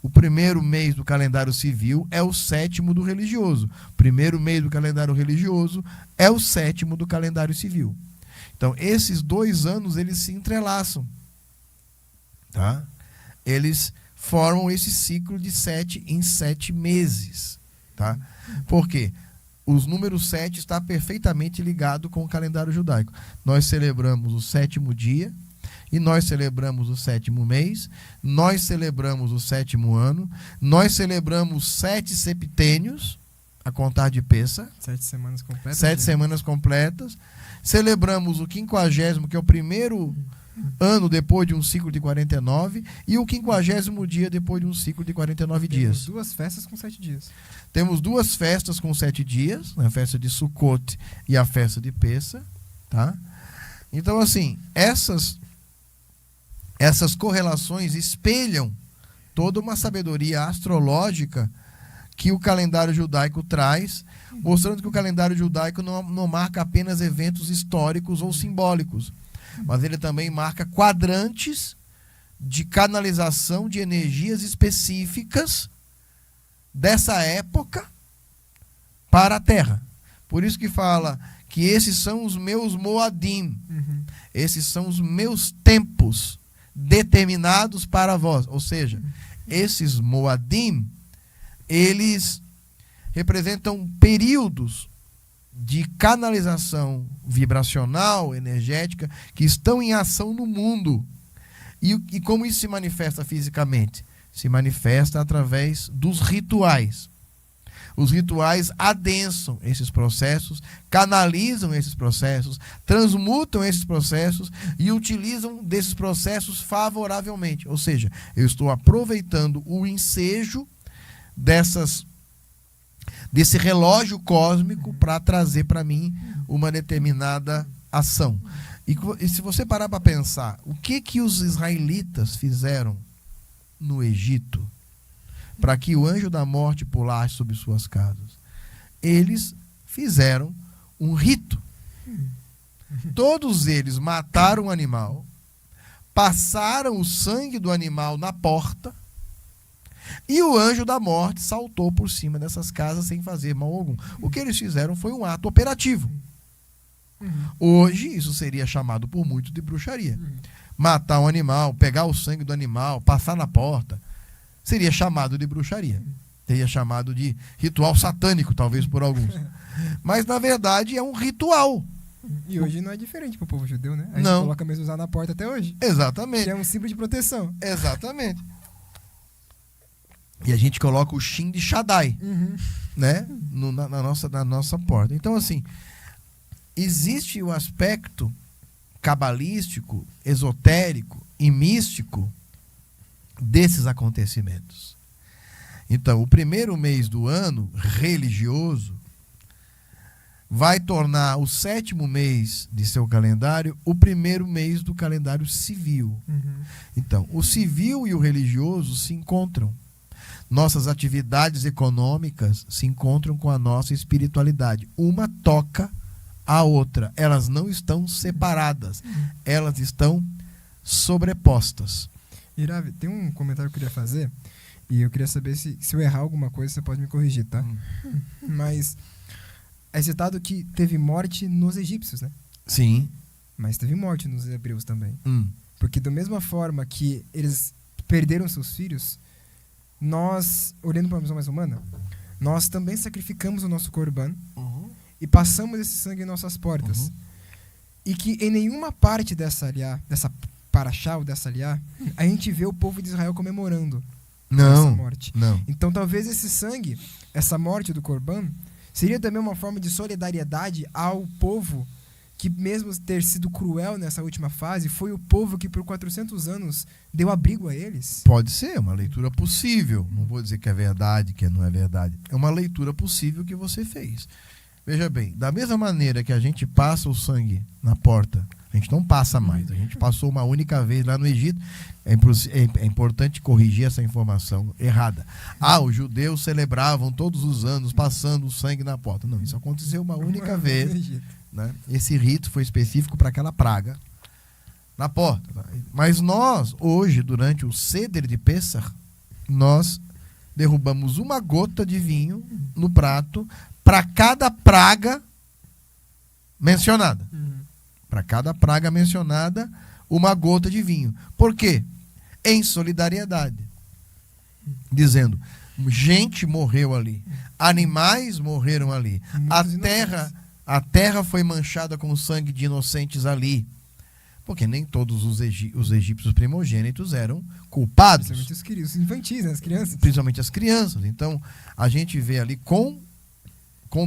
O primeiro mês do calendário civil é o 7º do religioso. O primeiro mês do calendário religioso é o 7º do calendário civil. Então, esses 2 anos, eles se entrelaçam. Tá? Eles formam esse ciclo de 7 em 7 meses. Tá? Por quê? Os números 7 está perfeitamente ligado com o calendário judaico. Nós celebramos o 7º dia, e nós celebramos o 7º mês, nós celebramos o 7º ano, nós celebramos 7 septênios, a contar de Pêssar. 7 semanas completas. 7 semanas completas. Celebramos o 50º, que é o primeiro ano depois de um ciclo de 49, e o 50º dia depois de um ciclo de 49 dias. Temos 2 festas com 7 dias. Temos 2 festas com 7 dias, a festa de Sukkot e a festa de Pêssar, tá? Então, assim, essas correlações espelham toda uma sabedoria astrológica que o calendário judaico traz, mostrando que o calendário judaico não marca apenas eventos históricos ou simbólicos, mas ele também marca quadrantes de canalização de energias específicas dessa época para a Terra. Por isso que fala que esses são os meus moadim, esses são os meus tempos determinados para vós. Ou seja, esses moadim, eles representam períodos de canalização vibracional, energética, que estão em ação no mundo. E como isso se manifesta fisicamente? Se manifesta através dos rituais. Os rituais adensam esses processos, canalizam esses processos, transmutam esses processos e utilizam desses processos favoravelmente. Ou seja, eu estou aproveitando o ensejo desse relógio cósmico para trazer para mim uma determinada ação. E se você parar para pensar, o que os israelitas fizeram no Egito para que o anjo da morte pulasse sobre suas casas? Eles fizeram um rito. Todos eles mataram o animal, passaram o sangue do animal na porta, e o anjo da morte saltou por cima dessas casas sem fazer mal algum. O que eles fizeram foi um ato operativo. Hoje, isso seria chamado por muitos de bruxaria. Matar um animal, pegar o sangue do animal, passar na porta, seria chamado de bruxaria. Seria chamado de ritual satânico, talvez por alguns. Mas, na verdade, é um ritual. E hoje não é diferente pro povo judeu, né? A gente Não. coloca mesmo usar na porta até hoje. Exatamente. Que é um símbolo de proteção. Exatamente. E a gente coloca o Shin de Shaddai, né? Na nossa porta. Então, assim, existe o aspecto cabalístico, esotérico e místico desses acontecimentos. Então, o primeiro mês do ano religioso vai tornar o 7º mês de seu calendário o primeiro mês do calendário civil. Então, o civil e o religioso se encontram. Nossas atividades econômicas se encontram com a nossa espiritualidade. Uma toca a outra. Elas não estão separadas. Elas estão sobrepostas. Irav, tem um comentário que eu queria fazer. E eu queria saber se eu errar alguma coisa, você pode me corrigir, tá? Mas é citado que teve morte nos egípcios, né? Sim. Mas teve morte nos hebreus também. Porque da mesma forma que eles perderam seus filhos, nós, olhando para uma visão mais humana, nós também sacrificamos o nosso corban e passamos esse sangue em nossas portas. E que em nenhuma parte dessa aliá, dessa paraxá ou dessa aliá, a gente vê o povo de Israel comemorando essa morte. Não. Então talvez esse sangue, essa morte do corban, seria também uma forma de solidariedade ao povo que, mesmo ter sido cruel nessa última fase, foi o povo que por 400 anos deu abrigo a eles? Pode ser uma leitura possível. Não vou dizer que é verdade, que não é verdade. É uma leitura possível que você fez. Veja bem, da mesma maneira que a gente passa o sangue na porta, a gente não passa mais. A gente passou uma única vez lá no Egito. É importante corrigir essa informação errada. Os judeus celebravam todos os anos passando o sangue na porta. Não, isso aconteceu uma única vez. Né? Esse rito foi específico para aquela praga na porta. Mas nós, hoje, durante o Seder de Pessah, nós derrubamos uma gota de vinho no prato para cada praga mencionada. Para cada praga mencionada, uma gota de vinho. Por quê? Em solidariedade. Dizendo, gente morreu ali, animais morreram ali, a terra foi manchada com o sangue de inocentes ali. Porque nem todos os egípcios primogênitos eram culpados. Principalmente os infantis, né? As crianças. Principalmente as crianças. Então, a gente vê ali com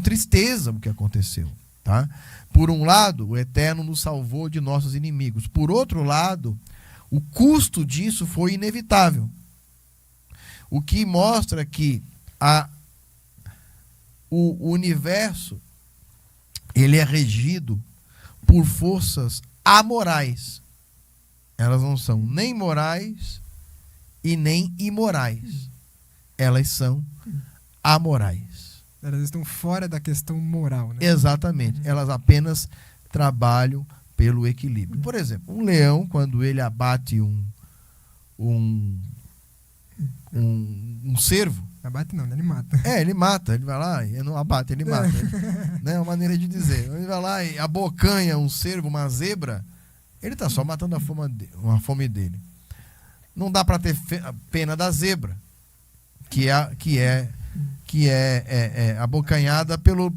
tristeza o que aconteceu. Tá? Por um lado, o Eterno nos salvou de nossos inimigos. Por outro lado, o custo disso foi inevitável. O que mostra que o universo ele é regido por forças amorais. Elas não são nem morais e nem imorais. Elas são amorais. Elas estão fora da questão moral, né? Exatamente. Elas apenas trabalham pelo equilíbrio. Por exemplo, um leão, quando ele abate um cervo... Abate não, né? Ele mata. Ele mata. Ele vai lá e não abate, ele mata. É uma maneira de dizer. Ele vai lá e abocanha um cervo, uma zebra, ele está só matando a fome dele. Não dá para ter pena da zebra, que é abocanhada pelo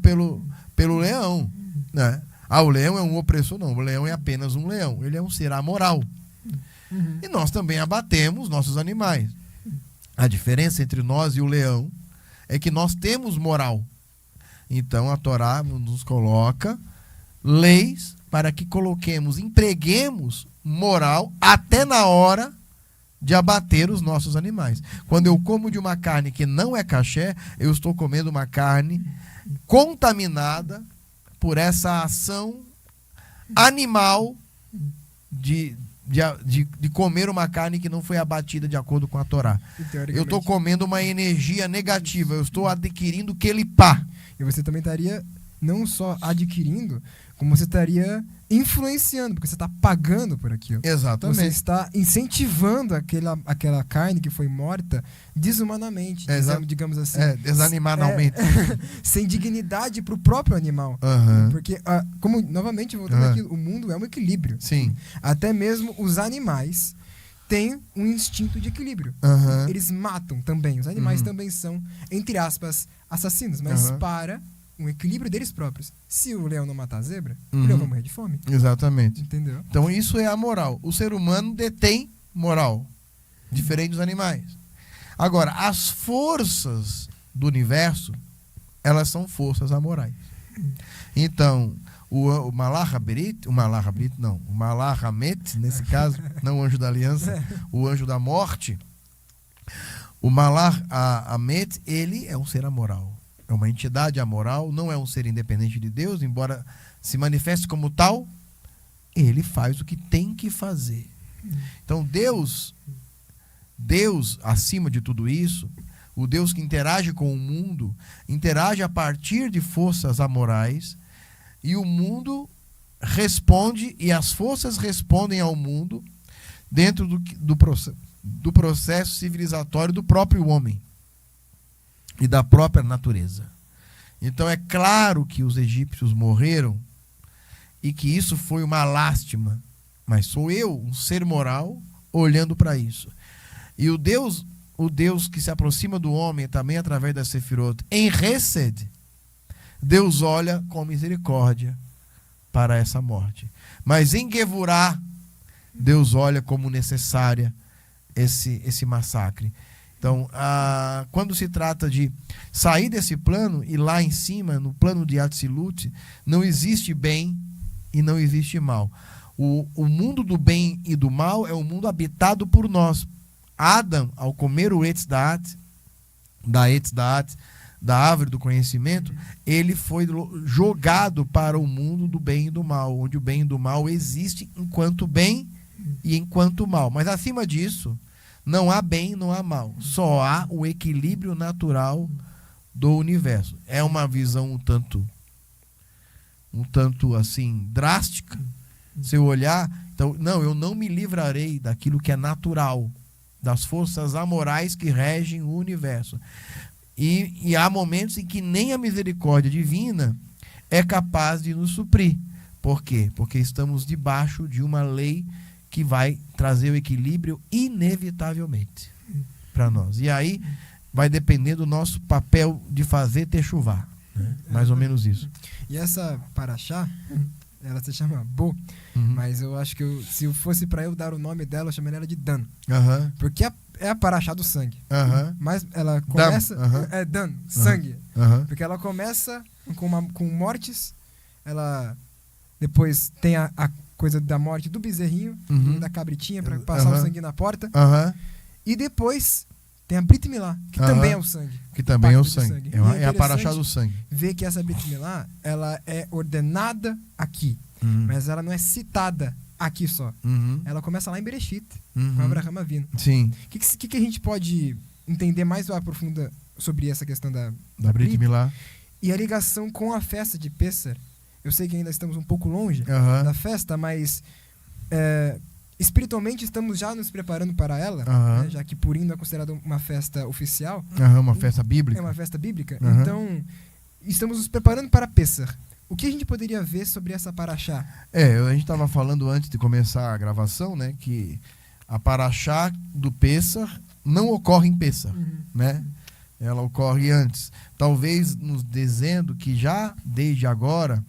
leão, né? O leão é um opressor? Não, o leão é apenas um leão. Ele é um ser amoral. E nós também abatemos nossos animais. A diferença entre nós e o leão é que nós temos moral. Então a Torá nos coloca leis para que empreguemos moral até na hora de abater os nossos animais. Quando eu como de uma carne que não é caché, eu estou comendo uma carne contaminada por essa ação animal de comer uma carne que não foi abatida de acordo com a Torá. Eu estou comendo uma energia negativa, eu estou adquirindo quelipá. E você também estaria não só adquirindo, como você estaria influenciando, porque você está pagando por aquilo. Exatamente. Você está incentivando aquela carne que foi morta desumanamente, digamos assim. Desanimadamente. Sem dignidade para o próprio animal. Porque, como novamente, voltando aqui, o mundo é um equilíbrio. Sim. Até mesmo os animais têm um instinto de equilíbrio. Eles matam também. Os animais também são, entre aspas, assassinos, mas para um equilíbrio deles próprios. Se o leão não matar a zebra, Uhum. o leão vai morrer de fome. Exatamente. Entendeu? Então isso é a moral. O ser humano detém moral, diferente dos animais. Agora, as forças do universo, elas são forças amorais. Então, o Malach-Hamet, nesse caso, não o anjo da aliança, o anjo da morte, o Malach-Hamet, ele é um ser amoral. É uma entidade amoral, não é um ser independente de Deus, embora se manifeste como tal, ele faz o que tem que fazer. Então, Deus, acima de tudo isso, o Deus que interage com o mundo, interage a partir de forças amorais, e o mundo responde, e as forças respondem ao mundo dentro do processo civilizatório do próprio homem e da própria natureza. Então é claro que os egípcios morreram e que isso foi uma lástima, mas sou eu, um ser moral, olhando para isso. E o Deus que se aproxima do homem também através da Sefirot, em Hesed, Deus olha com misericórdia para essa morte. Mas em Gevurah, Deus olha como necessária esse massacre. Então, quando se trata de sair desse plano e lá em cima, no plano de Atzilut, não existe bem e não existe mal. O mundo do bem e do mal é um mundo habitado por nós. Adam, ao comer o Etz Da'at, da árvore do conhecimento, ele foi jogado para o mundo do bem e do mal, onde o bem e do mal existe enquanto bem e enquanto mal. Mas acima disso, não há bem, não há mal. Só há o equilíbrio natural do universo. É uma visão um tanto assim drástica. Se eu olhar, então, não, eu não me livrarei daquilo que é natural, das forças amorais que regem o universo. E há momentos em que nem a misericórdia divina é capaz de nos suprir. Por quê? Porque estamos debaixo de uma lei que vai trazer o equilíbrio inevitavelmente para nós. E aí vai depender do nosso papel de fazer techuvá, né? Mais ou menos isso. E essa paraxá, ela se chama Bo, mas eu acho que se eu fosse para eu dar o nome dela, eu chamaria ela de Dan. Porque é a paraxá do sangue. Mas ela começa... É Dan, sangue. Porque ela começa com mortes, ela depois tem a coisa da morte do bezerrinho, da cabritinha, para passar o sangue na porta. E depois tem a Brit Milá, que também é o sangue. Que também é o sangue. É a paraxá do sangue. Ver que essa Brit Milá, ela é ordenada aqui, mas ela não é citada aqui só. Ela começa lá em Bereshit, com Abraham Avinu. Sim. O que a gente pode entender mais aprofunda sobre essa questão da Brit Milá? E a ligação com a festa de Pessah. Eu sei que ainda estamos um pouco longe da festa, mas espiritualmente estamos já nos preparando para ela, né, já que Purim não é considerada uma festa oficial. Uma festa bíblica. É uma festa bíblica. Então, estamos nos preparando para Pessah. O que a gente poderia ver sobre essa paraxá? A gente estava falando antes de começar a gravação, né, que a paraxá do Pessah não ocorre em Pessah, né? Ela ocorre antes. Talvez nos dizendo que já desde agora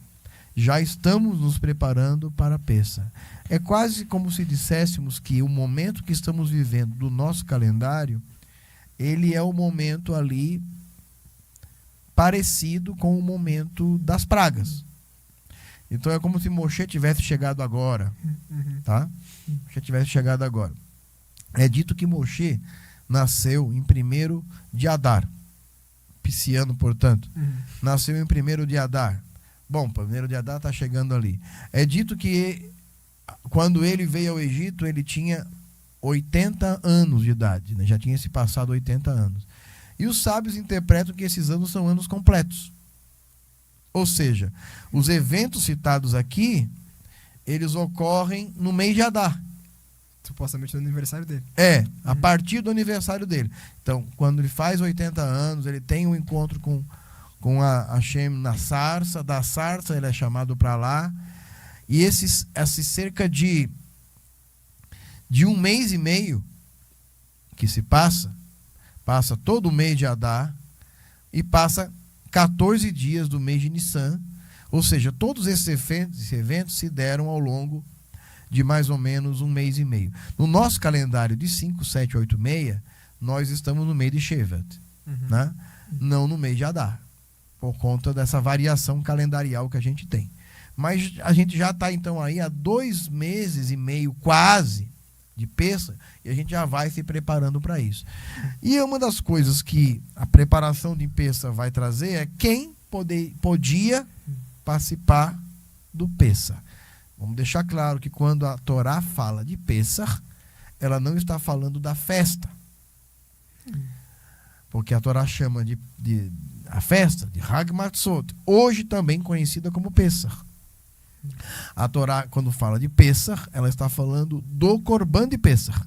já estamos nos preparando para Pessah. É quase como se disséssemos que o momento que estamos vivendo do nosso calendário, ele é o momento ali parecido com o momento das pragas. Então é como se Moshe tivesse chegado agora, tá? Moshe tivesse chegado agora. É dito que Moshe nasceu em 1º de Adar, pisciano, portanto. Nasceu em 1º de Adar. Bom, 1º de Adar está chegando ali. É dito que quando ele veio ao Egito, ele tinha 80 anos de idade, né? Já tinha se passado 80 anos. E os sábios interpretam que esses anos são anos completos. Ou seja, os eventos citados aqui, eles ocorrem no mês de Adar. Supostamente no aniversário dele. A partir do aniversário dele. Então, quando ele faz 80 anos, ele tem um encontro com a Hashem na sarça. Da sarça ele é chamado para lá. E esses cerca de 1 mês e meio que se passa todo o mês de Adar e passa 14 dias do mês de Nissan, ou seja, todos esses eventos se deram ao longo de mais ou menos um mês e meio. No nosso calendário de 5, 7, 8, 6, nós estamos no mês de Shevat, né? Não no mês de Adar, por conta dessa variação calendarial que a gente tem. Mas a gente já está então aí há 2 meses e meio quase de Pêssar, e a gente já vai se preparando para isso. E uma das coisas que a preparação de Pêssar vai trazer é quem podia participar do Pêssar. Vamos deixar claro que quando a Torá fala de Pêssar, ela não está falando da festa. Porque a Torá chama de a festa de Hag Matzot, hoje também conhecida como Pêssar. A Torá, quando fala de Pêssar, ela está falando do Corban de Pêssar.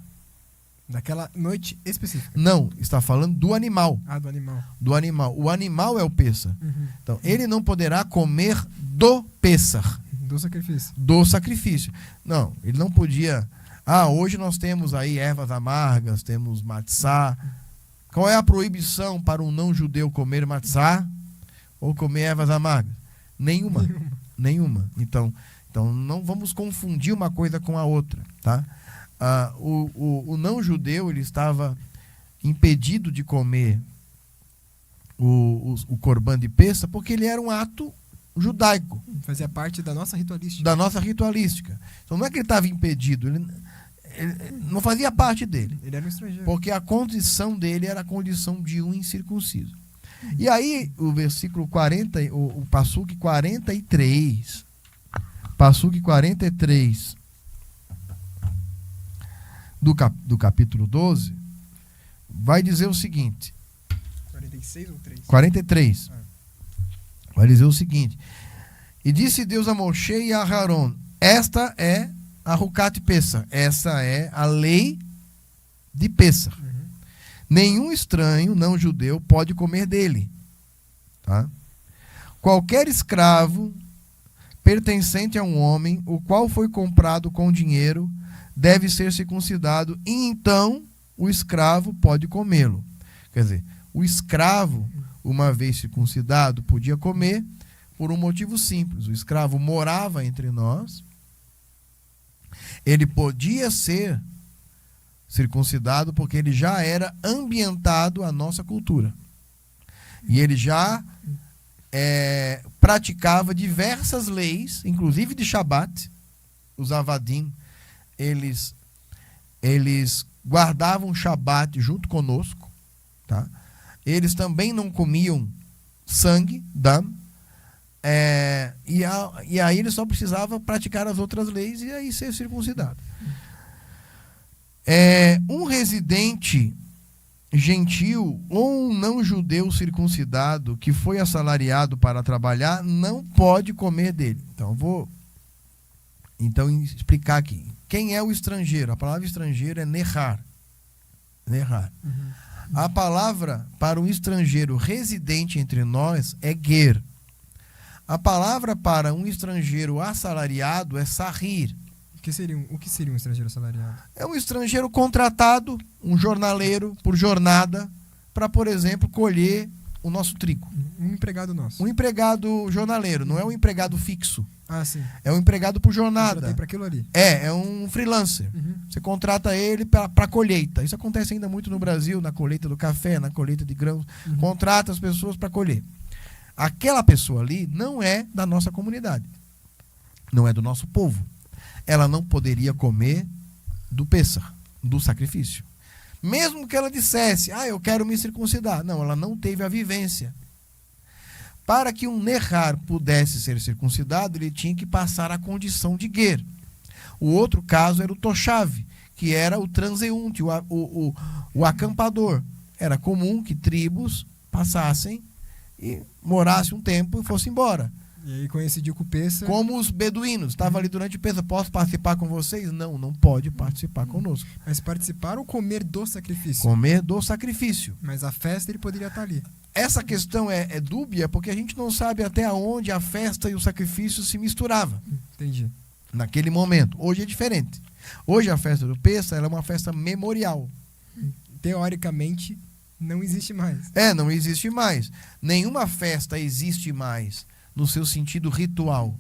Daquela noite específica. Não, está falando do animal. Ah, do animal. Do animal. O animal é o Pêssar. Então, ele não poderá comer do Pêssar. Do sacrifício. Do sacrifício. Não, ele não podia. Hoje nós temos aí ervas amargas, temos matzá. Qual é a proibição para um não-judeu comer matzá ou comer ervas amargas? Nenhuma. Então não vamos confundir uma coisa com a outra, tá? O não-judeu, ele estava impedido de comer o Corban de Pêssar porque ele era um ato judaico. Fazia parte da nossa ritualística. Da nossa ritualística. Então não é que ele estava impedido, ele não fazia parte dele. Ele era um estrangeiro. Porque a condição dele era a condição de um incircunciso. E aí, o versículo 40, o Passuque 43, do capítulo 12, vai dizer o seguinte. 46 ou 3? 43. Vai dizer o seguinte. E disse Deus a Moshe e a Aharon, esta é a Rukat Pêssar, essa é a lei de Pêssar. Nenhum estranho, não judeu, pode comer dele. Tá? Qualquer escravo pertencente a um homem, o qual foi comprado com dinheiro, deve ser circuncidado, e então o escravo pode comê-lo. Quer dizer, o escravo, uma vez circuncidado, podia comer por um motivo simples. O escravo morava entre nós, ele podia ser circuncidado porque ele já era ambientado à nossa cultura. E ele já praticava diversas leis, inclusive de Shabat. Os Avadim, eles guardavam o Shabat junto conosco. Tá? Eles também não comiam sangue, dam. E aí ele só precisava praticar as outras leis e aí ser circuncidado. Um residente gentil ou um não-judeu circuncidado que foi assalariado para trabalhar não pode comer dele. Então, vou explicar aqui. Quem é o estrangeiro? A palavra estrangeiro é nehar. A palavra para um estrangeiro residente entre nós é ger. A palavra para um estrangeiro assalariado é sahir. O que seria um estrangeiro assalariado? É um estrangeiro contratado, um jornaleiro, por jornada, para, por exemplo, colher o nosso trigo. Um empregado nosso. Um empregado jornaleiro, não é um empregado fixo. Ah, sim. É um empregado por jornada. Para aquilo ali. É um freelancer. Você contrata ele para colheita. Isso acontece ainda muito no Brasil, na colheita do café, na colheita de grãos. Contrata as pessoas para colher. Aquela pessoa ali não é da nossa comunidade. Não é do nosso povo. Ela não poderia comer do Pêssar, do sacrifício. Mesmo que ela dissesse, eu quero me circuncidar. Não, ela não teve a vivência. Para que um Nehar pudesse ser circuncidado, ele tinha que passar a condição de ger. O outro caso era o Toshav, que era o transeunte, o acampador. Era comum que tribos passassem e morassem um tempo e fossem embora. E aí coincidiu com o Pêssar. Como os beduínos. Estava ali durante o Pêssar. Posso participar com vocês? Não pode participar conosco. Mas participar ou comer do sacrifício? Comer do sacrifício. Mas a festa ele poderia estar ali. Essa questão é dúbia porque a gente não sabe até onde a festa e o sacrifício se misturavam. Entendi. Naquele momento. Hoje é diferente. Hoje a festa do Pêssar é uma festa memorial. Teoricamente, Não existe mais. Não existe mais. Nenhuma festa existe mais no seu sentido ritual.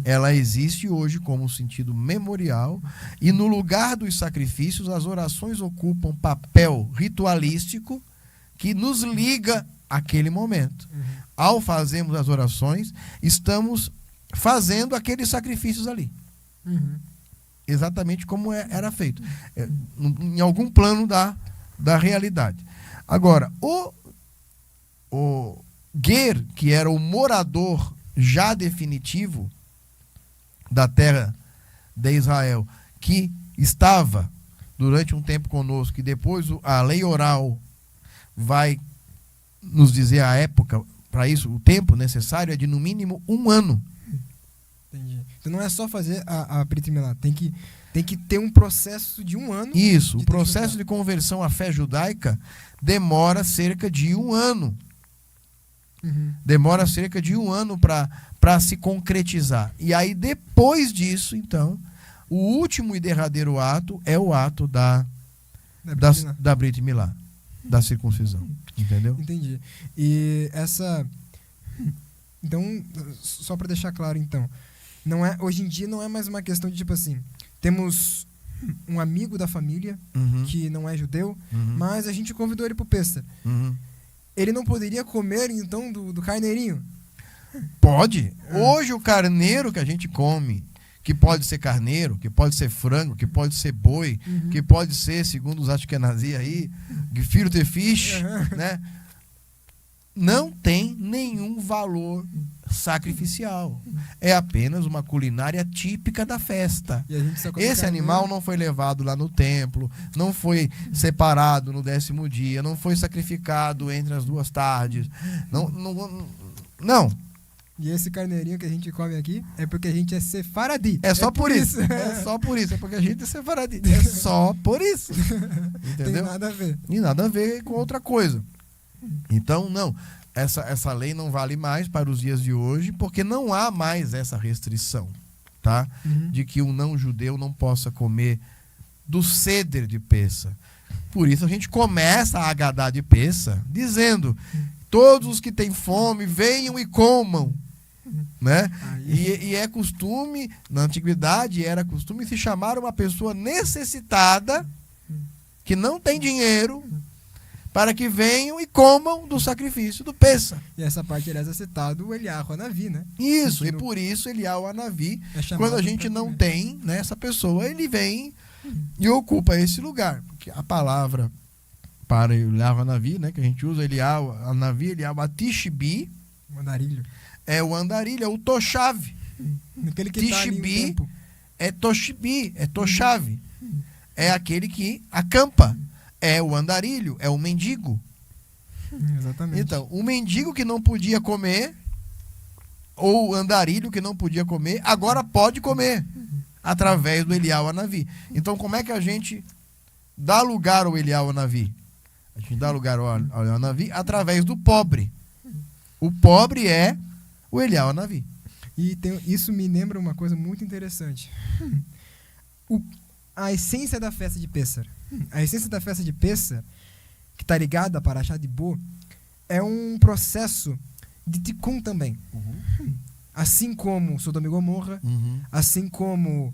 Ela existe hoje como sentido memorial, e no lugar dos sacrifícios, as orações ocupam papel ritualístico que nos liga àquele momento. Ao fazermos as orações, estamos fazendo aqueles sacrifícios ali. Exatamente como era feito. Em algum plano da realidade. Agora, o Ger, que era o morador já definitivo da terra de Israel, que estava durante um tempo conosco, e depois a lei oral vai nos dizer a época para isso, o tempo necessário é de no mínimo 1 ano. Entendi. Então não é só fazer a Brit Milá, tem que ter um processo de 1 ano. Isso, o processo de conversão à fé judaica demora cerca de 1 ano. Demora cerca de 1 ano para se concretizar. E aí, depois disso, então, o último e derradeiro ato é o ato da Brit Milá, da circuncisão. Entendeu? Entendi. E essa... Então, só para deixar claro, então, hoje em dia não é mais uma questão de, tipo assim, temos um amigo da família que não é judeu, mas a gente convidou ele pro Pêssar. Ele não poderia comer, então, do carneirinho? Pode. Hoje o carneiro que a gente come, que pode ser carneiro, que pode ser frango, que pode ser boi, que pode ser, segundo os ashkenazim aí, gefilte fish, né? Não tem nenhum valor sacrificial. É apenas uma culinária típica da festa. Esse animal não foi levado lá no templo, não foi separado no 10º dia, não foi sacrificado entre as 2 tardes. Não. E esse carneirinho que a gente come aqui é porque a gente é sefaradi. É só por isso. É só por isso. É porque a gente é sefaradi. É só por isso. Entendeu? Tem nada a ver. E nada a ver com outra coisa. Então, não. Essa lei não vale mais para os dias de hoje, porque não há mais essa restrição, tá? De que um não-judeu não possa comer do Seder de Pêssar. Por isso a gente começa a Agadá de Pêssar dizendo: todos os que têm fome, venham e comam. Né? E é costume, na antiguidade era costume se chamar uma pessoa necessitada, que não tem dinheiro, para que venham e comam do sacrifício do Pêssar. E essa parte, aliás, é citado o Eliyahu Hanavi, né? Isso, e por isso Eliyahu Hanavi, quando a gente não tem, né, essa pessoa, ele vem e ocupa esse lugar. Porque a palavra para Eliyahu Hanavi, né, que a gente usa, Eliyahu Hanavi, Eliyahu Atishbi, o andarilho. É o andarilho, é o toshav. Aquele que tá ali no campo. É toshbi, é toshav. É aquele que acampa. É o andarilho, é o mendigo. Exatamente. Então, o mendigo que não podia comer, ou o andarilho que não podia comer, agora pode comer, através do Eliyahu Hanavi. Então, como é que a gente dá lugar ao Eliyahu Hanavi? A gente dá lugar ao Hanavi através do pobre. O pobre é o Eliyahu Hanavi. E isso me lembra uma coisa muito interessante. A essência da festa de Pêssar. A essência da festa de Pêssar, que está ligada a Parashá de Bo, é um processo de tikkun também. Assim como Sodoma e Gomorra, assim como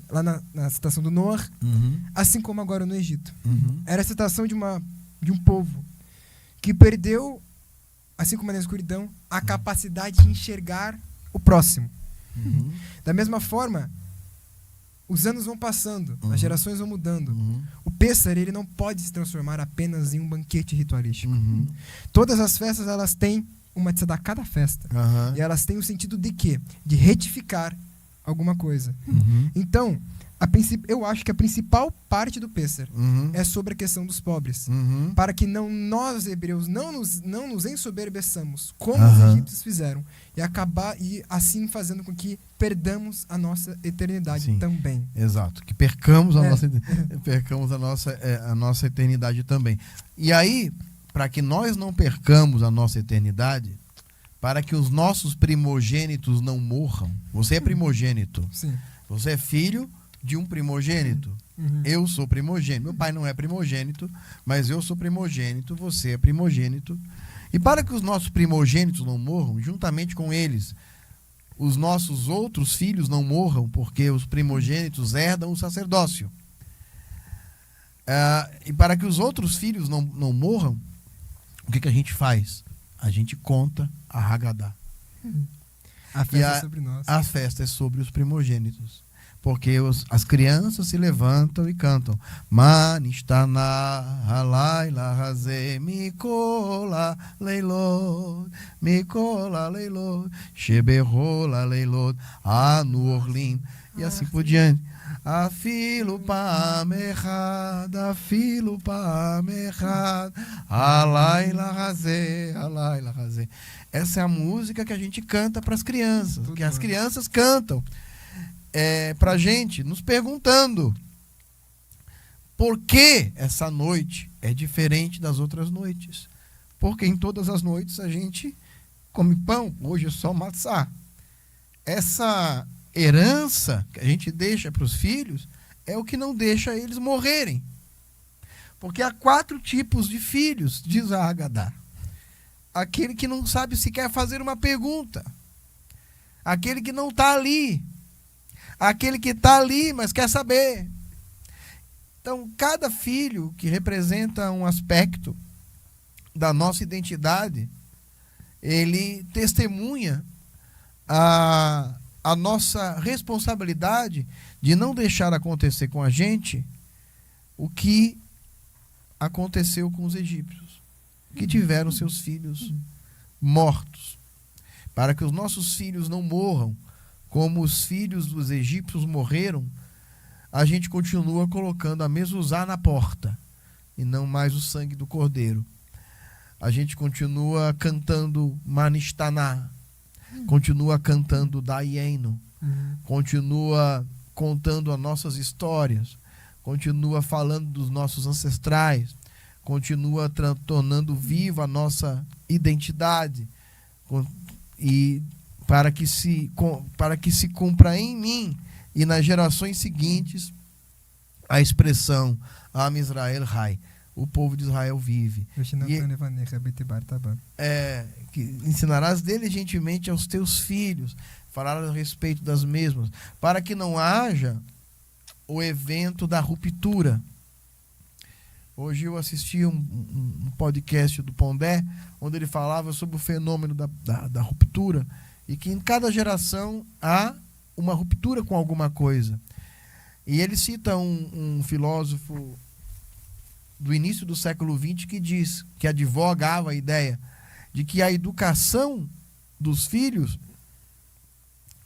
lá na citação do Noar, assim como agora no Egito. Era a citação de um povo que perdeu, assim como na escuridão, a capacidade de enxergar o próximo. Da mesma forma, os anos vão passando, as gerações vão mudando. O Pêssar, ele não pode se transformar apenas em um banquete ritualístico. Todas as festas, elas têm uma tzedakah da festa. E elas têm o sentido de quê? De retificar alguma coisa. Então, eu acho que a principal parte do Pêssar é sobre a questão dos pobres. Para que nós, hebreus, não nos ensoberbeçamos, como os egípcios fizeram. E assim fazendo com que perdamos a nossa eternidade também. Exato, que percamos a nossa eternidade também. E aí, para que nós não percamos a nossa eternidade, para que os nossos primogênitos não morram, você é primogênito, Sim. você é filho de um primogênito. Uhum. Eu sou primogênito. Meu pai não é primogênito, mas eu sou primogênito, você é primogênito. E para que os nossos primogênitos não morram, juntamente com eles, os nossos outros filhos não morram, porque os primogênitos herdam o sacerdócio. E para que os outros filhos não morram, o que a gente faz? A gente conta a Haggadah. A festa é sobre nós. A festa é sobre os primogênitos. Porque as crianças se levantam e cantam. Manistana halayla haze mikola leilot, mikola leilot, sheberola leilot, anuorlim, e assim por diante. Afilo pa'amechad, afilo pa'amechad, halayla haze, halayla haze. Essa é a música que a gente canta para as crianças, que as crianças cantam pra gente, nos perguntando por que essa noite é diferente das outras noites. Porque em todas as noites a gente come pão, hoje é só matzá. Essa herança que a gente deixa para os filhos é o que não deixa eles morrerem. Porque há 4 tipos de filhos, diz a Haggadah. Aquele que não sabe sequer fazer uma pergunta. Aquele que não está ali. Aquele que está ali, mas quer saber. Então, cada filho que representa um aspecto da nossa identidade, ele testemunha a nossa responsabilidade de não deixar acontecer com a gente o que aconteceu com os egípcios, que tiveram seus filhos mortos. Para que os nossos filhos não morram como os filhos dos egípcios morreram, a gente continua colocando a mezuzá na porta e não mais o sangue do cordeiro. A gente continua cantando Manistaná, continua cantando Dayenu, continua contando as nossas histórias, continua falando dos nossos ancestrais, continua tornando viva a nossa identidade, e para que se cumpra em mim e nas gerações seguintes a expressão Am Israel Hai, o povo de Israel vive. Que ensinarás diligentemente aos teus filhos, falar a respeito das mesmas, para que não haja o evento da ruptura. Hoje eu assisti um podcast do Pondé, onde ele falava sobre o fenômeno da ruptura, e que em cada geração há uma ruptura com alguma coisa. E ele cita um filósofo do início do século XX que advogava a ideia de que a educação dos filhos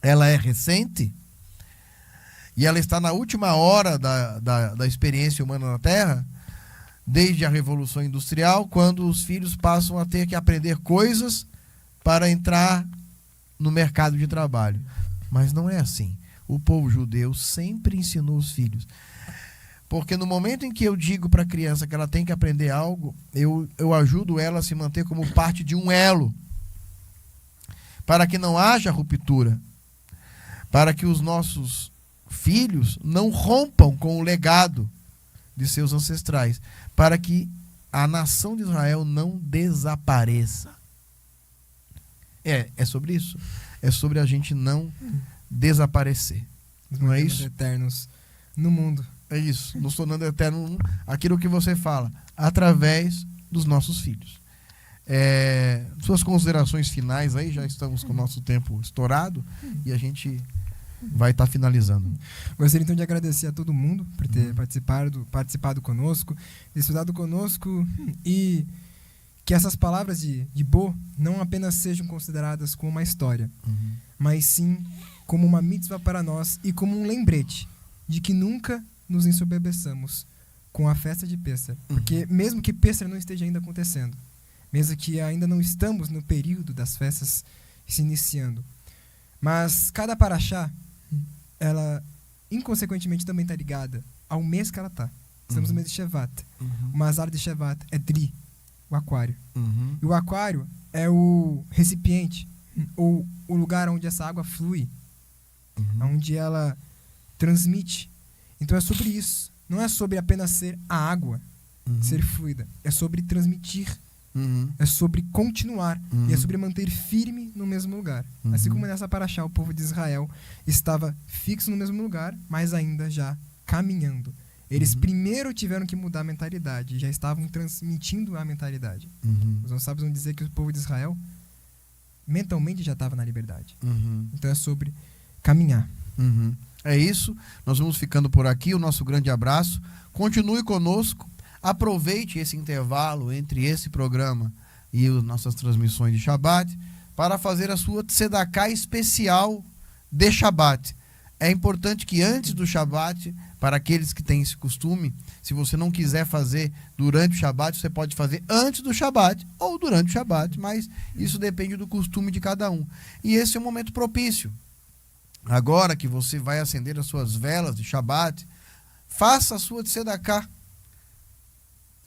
ela é recente e ela está na última hora da experiência humana na Terra, desde a Revolução Industrial, quando os filhos passam a ter que aprender coisas para entrar no mercado de trabalho. Mas não é assim. O povo judeu sempre ensinou os filhos. Porque no momento em que eu digo para a criança que ela tem que aprender algo, eu ajudo ela a se manter como parte de um elo, para que não haja ruptura, para que os nossos filhos não rompam com o legado de seus ancestrais, para que a nação de Israel não desapareça. É sobre isso. É sobre a gente não desaparecer. Não é isso? Eternos no mundo. É isso. Nos tornando eterno aquilo que você fala, através dos nossos filhos. Suas considerações finais aí, já estamos com o nosso tempo estourado e a gente vai estar finalizando. Gostaria então de agradecer a todo mundo por ter participado conosco, estudado conosco, e que essas palavras de Bo não apenas sejam consideradas como uma história, mas sim como uma mitzvah para nós e como um lembrete de que nunca nos ensoberbeçamos com a festa de Pêssar. Porque mesmo que Pêssar não esteja ainda acontecendo, mesmo que ainda não estamos no período das festas se iniciando, mas cada paraxá, ela inconsequentemente também está ligada ao mês que ela está. Estamos no mês de Shevat. O Mazar de Shevat é Dri, o aquário. E o aquário é o recipiente, ou o lugar onde essa água flui, onde ela transmite Então é sobre isso. Não é sobre apenas ser a água, ser fluida. É sobre transmitir. É sobre continuar. E é sobre manter firme no mesmo lugar. Assim como nessa paraxá, o povo de Israel estava fixo no mesmo lugar, mas ainda já caminhando. Eles primeiro tiveram que mudar a mentalidade. Já estavam transmitindo a mentalidade. Os nossos sábios vão dizer que o povo de Israel mentalmente já estava na liberdade. Então é sobre caminhar. É isso. Nós vamos ficando por aqui. O nosso grande abraço. Continue conosco. Aproveite esse intervalo entre esse programa e as nossas transmissões de Shabbat para fazer a sua tzedakah especial de Shabbat. É importante que antes do Shabbat, para aqueles que têm esse costume, se você não quiser fazer durante o Shabbat, você pode fazer antes do Shabbat ou durante o Shabbat, mas isso depende do costume de cada um. E esse é um momento propício. Agora que você vai acender as suas velas de Shabbat, faça a sua tzedakah.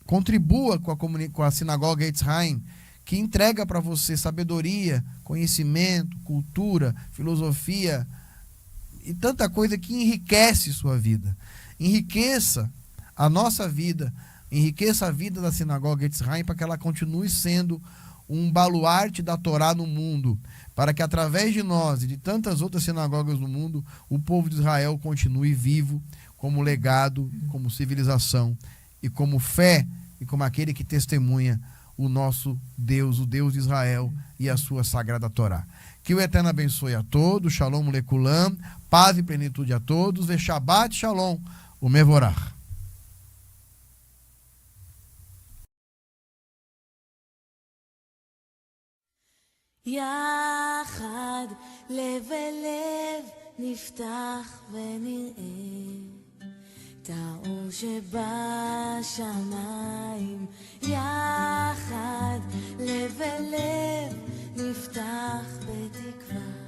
Contribua com a sinagoga Eitz Haim, que entrega para você sabedoria, conhecimento, cultura, filosofia e tanta coisa que enriquece sua vida. Enriqueça a nossa vida, enriqueça a vida da sinagoga Eitz Haim para que ela continue sendo um baluarte da Torá no mundo, para que através de nós e de tantas outras sinagogas no mundo, o povo de Israel continue vivo como legado, como civilização e como fé e como aquele que testemunha o nosso Deus, o Deus de Israel e a sua sagrada Torá. Que o Eterno abençoe a todos, Shalom Lekulam, paz e plenitude a todos, ve Shabbat Shalom, o Mevorach. יחד לב אל לב נפתח ונראה את האור שבשמיים. יחד לב אל לב נפתח בתקווה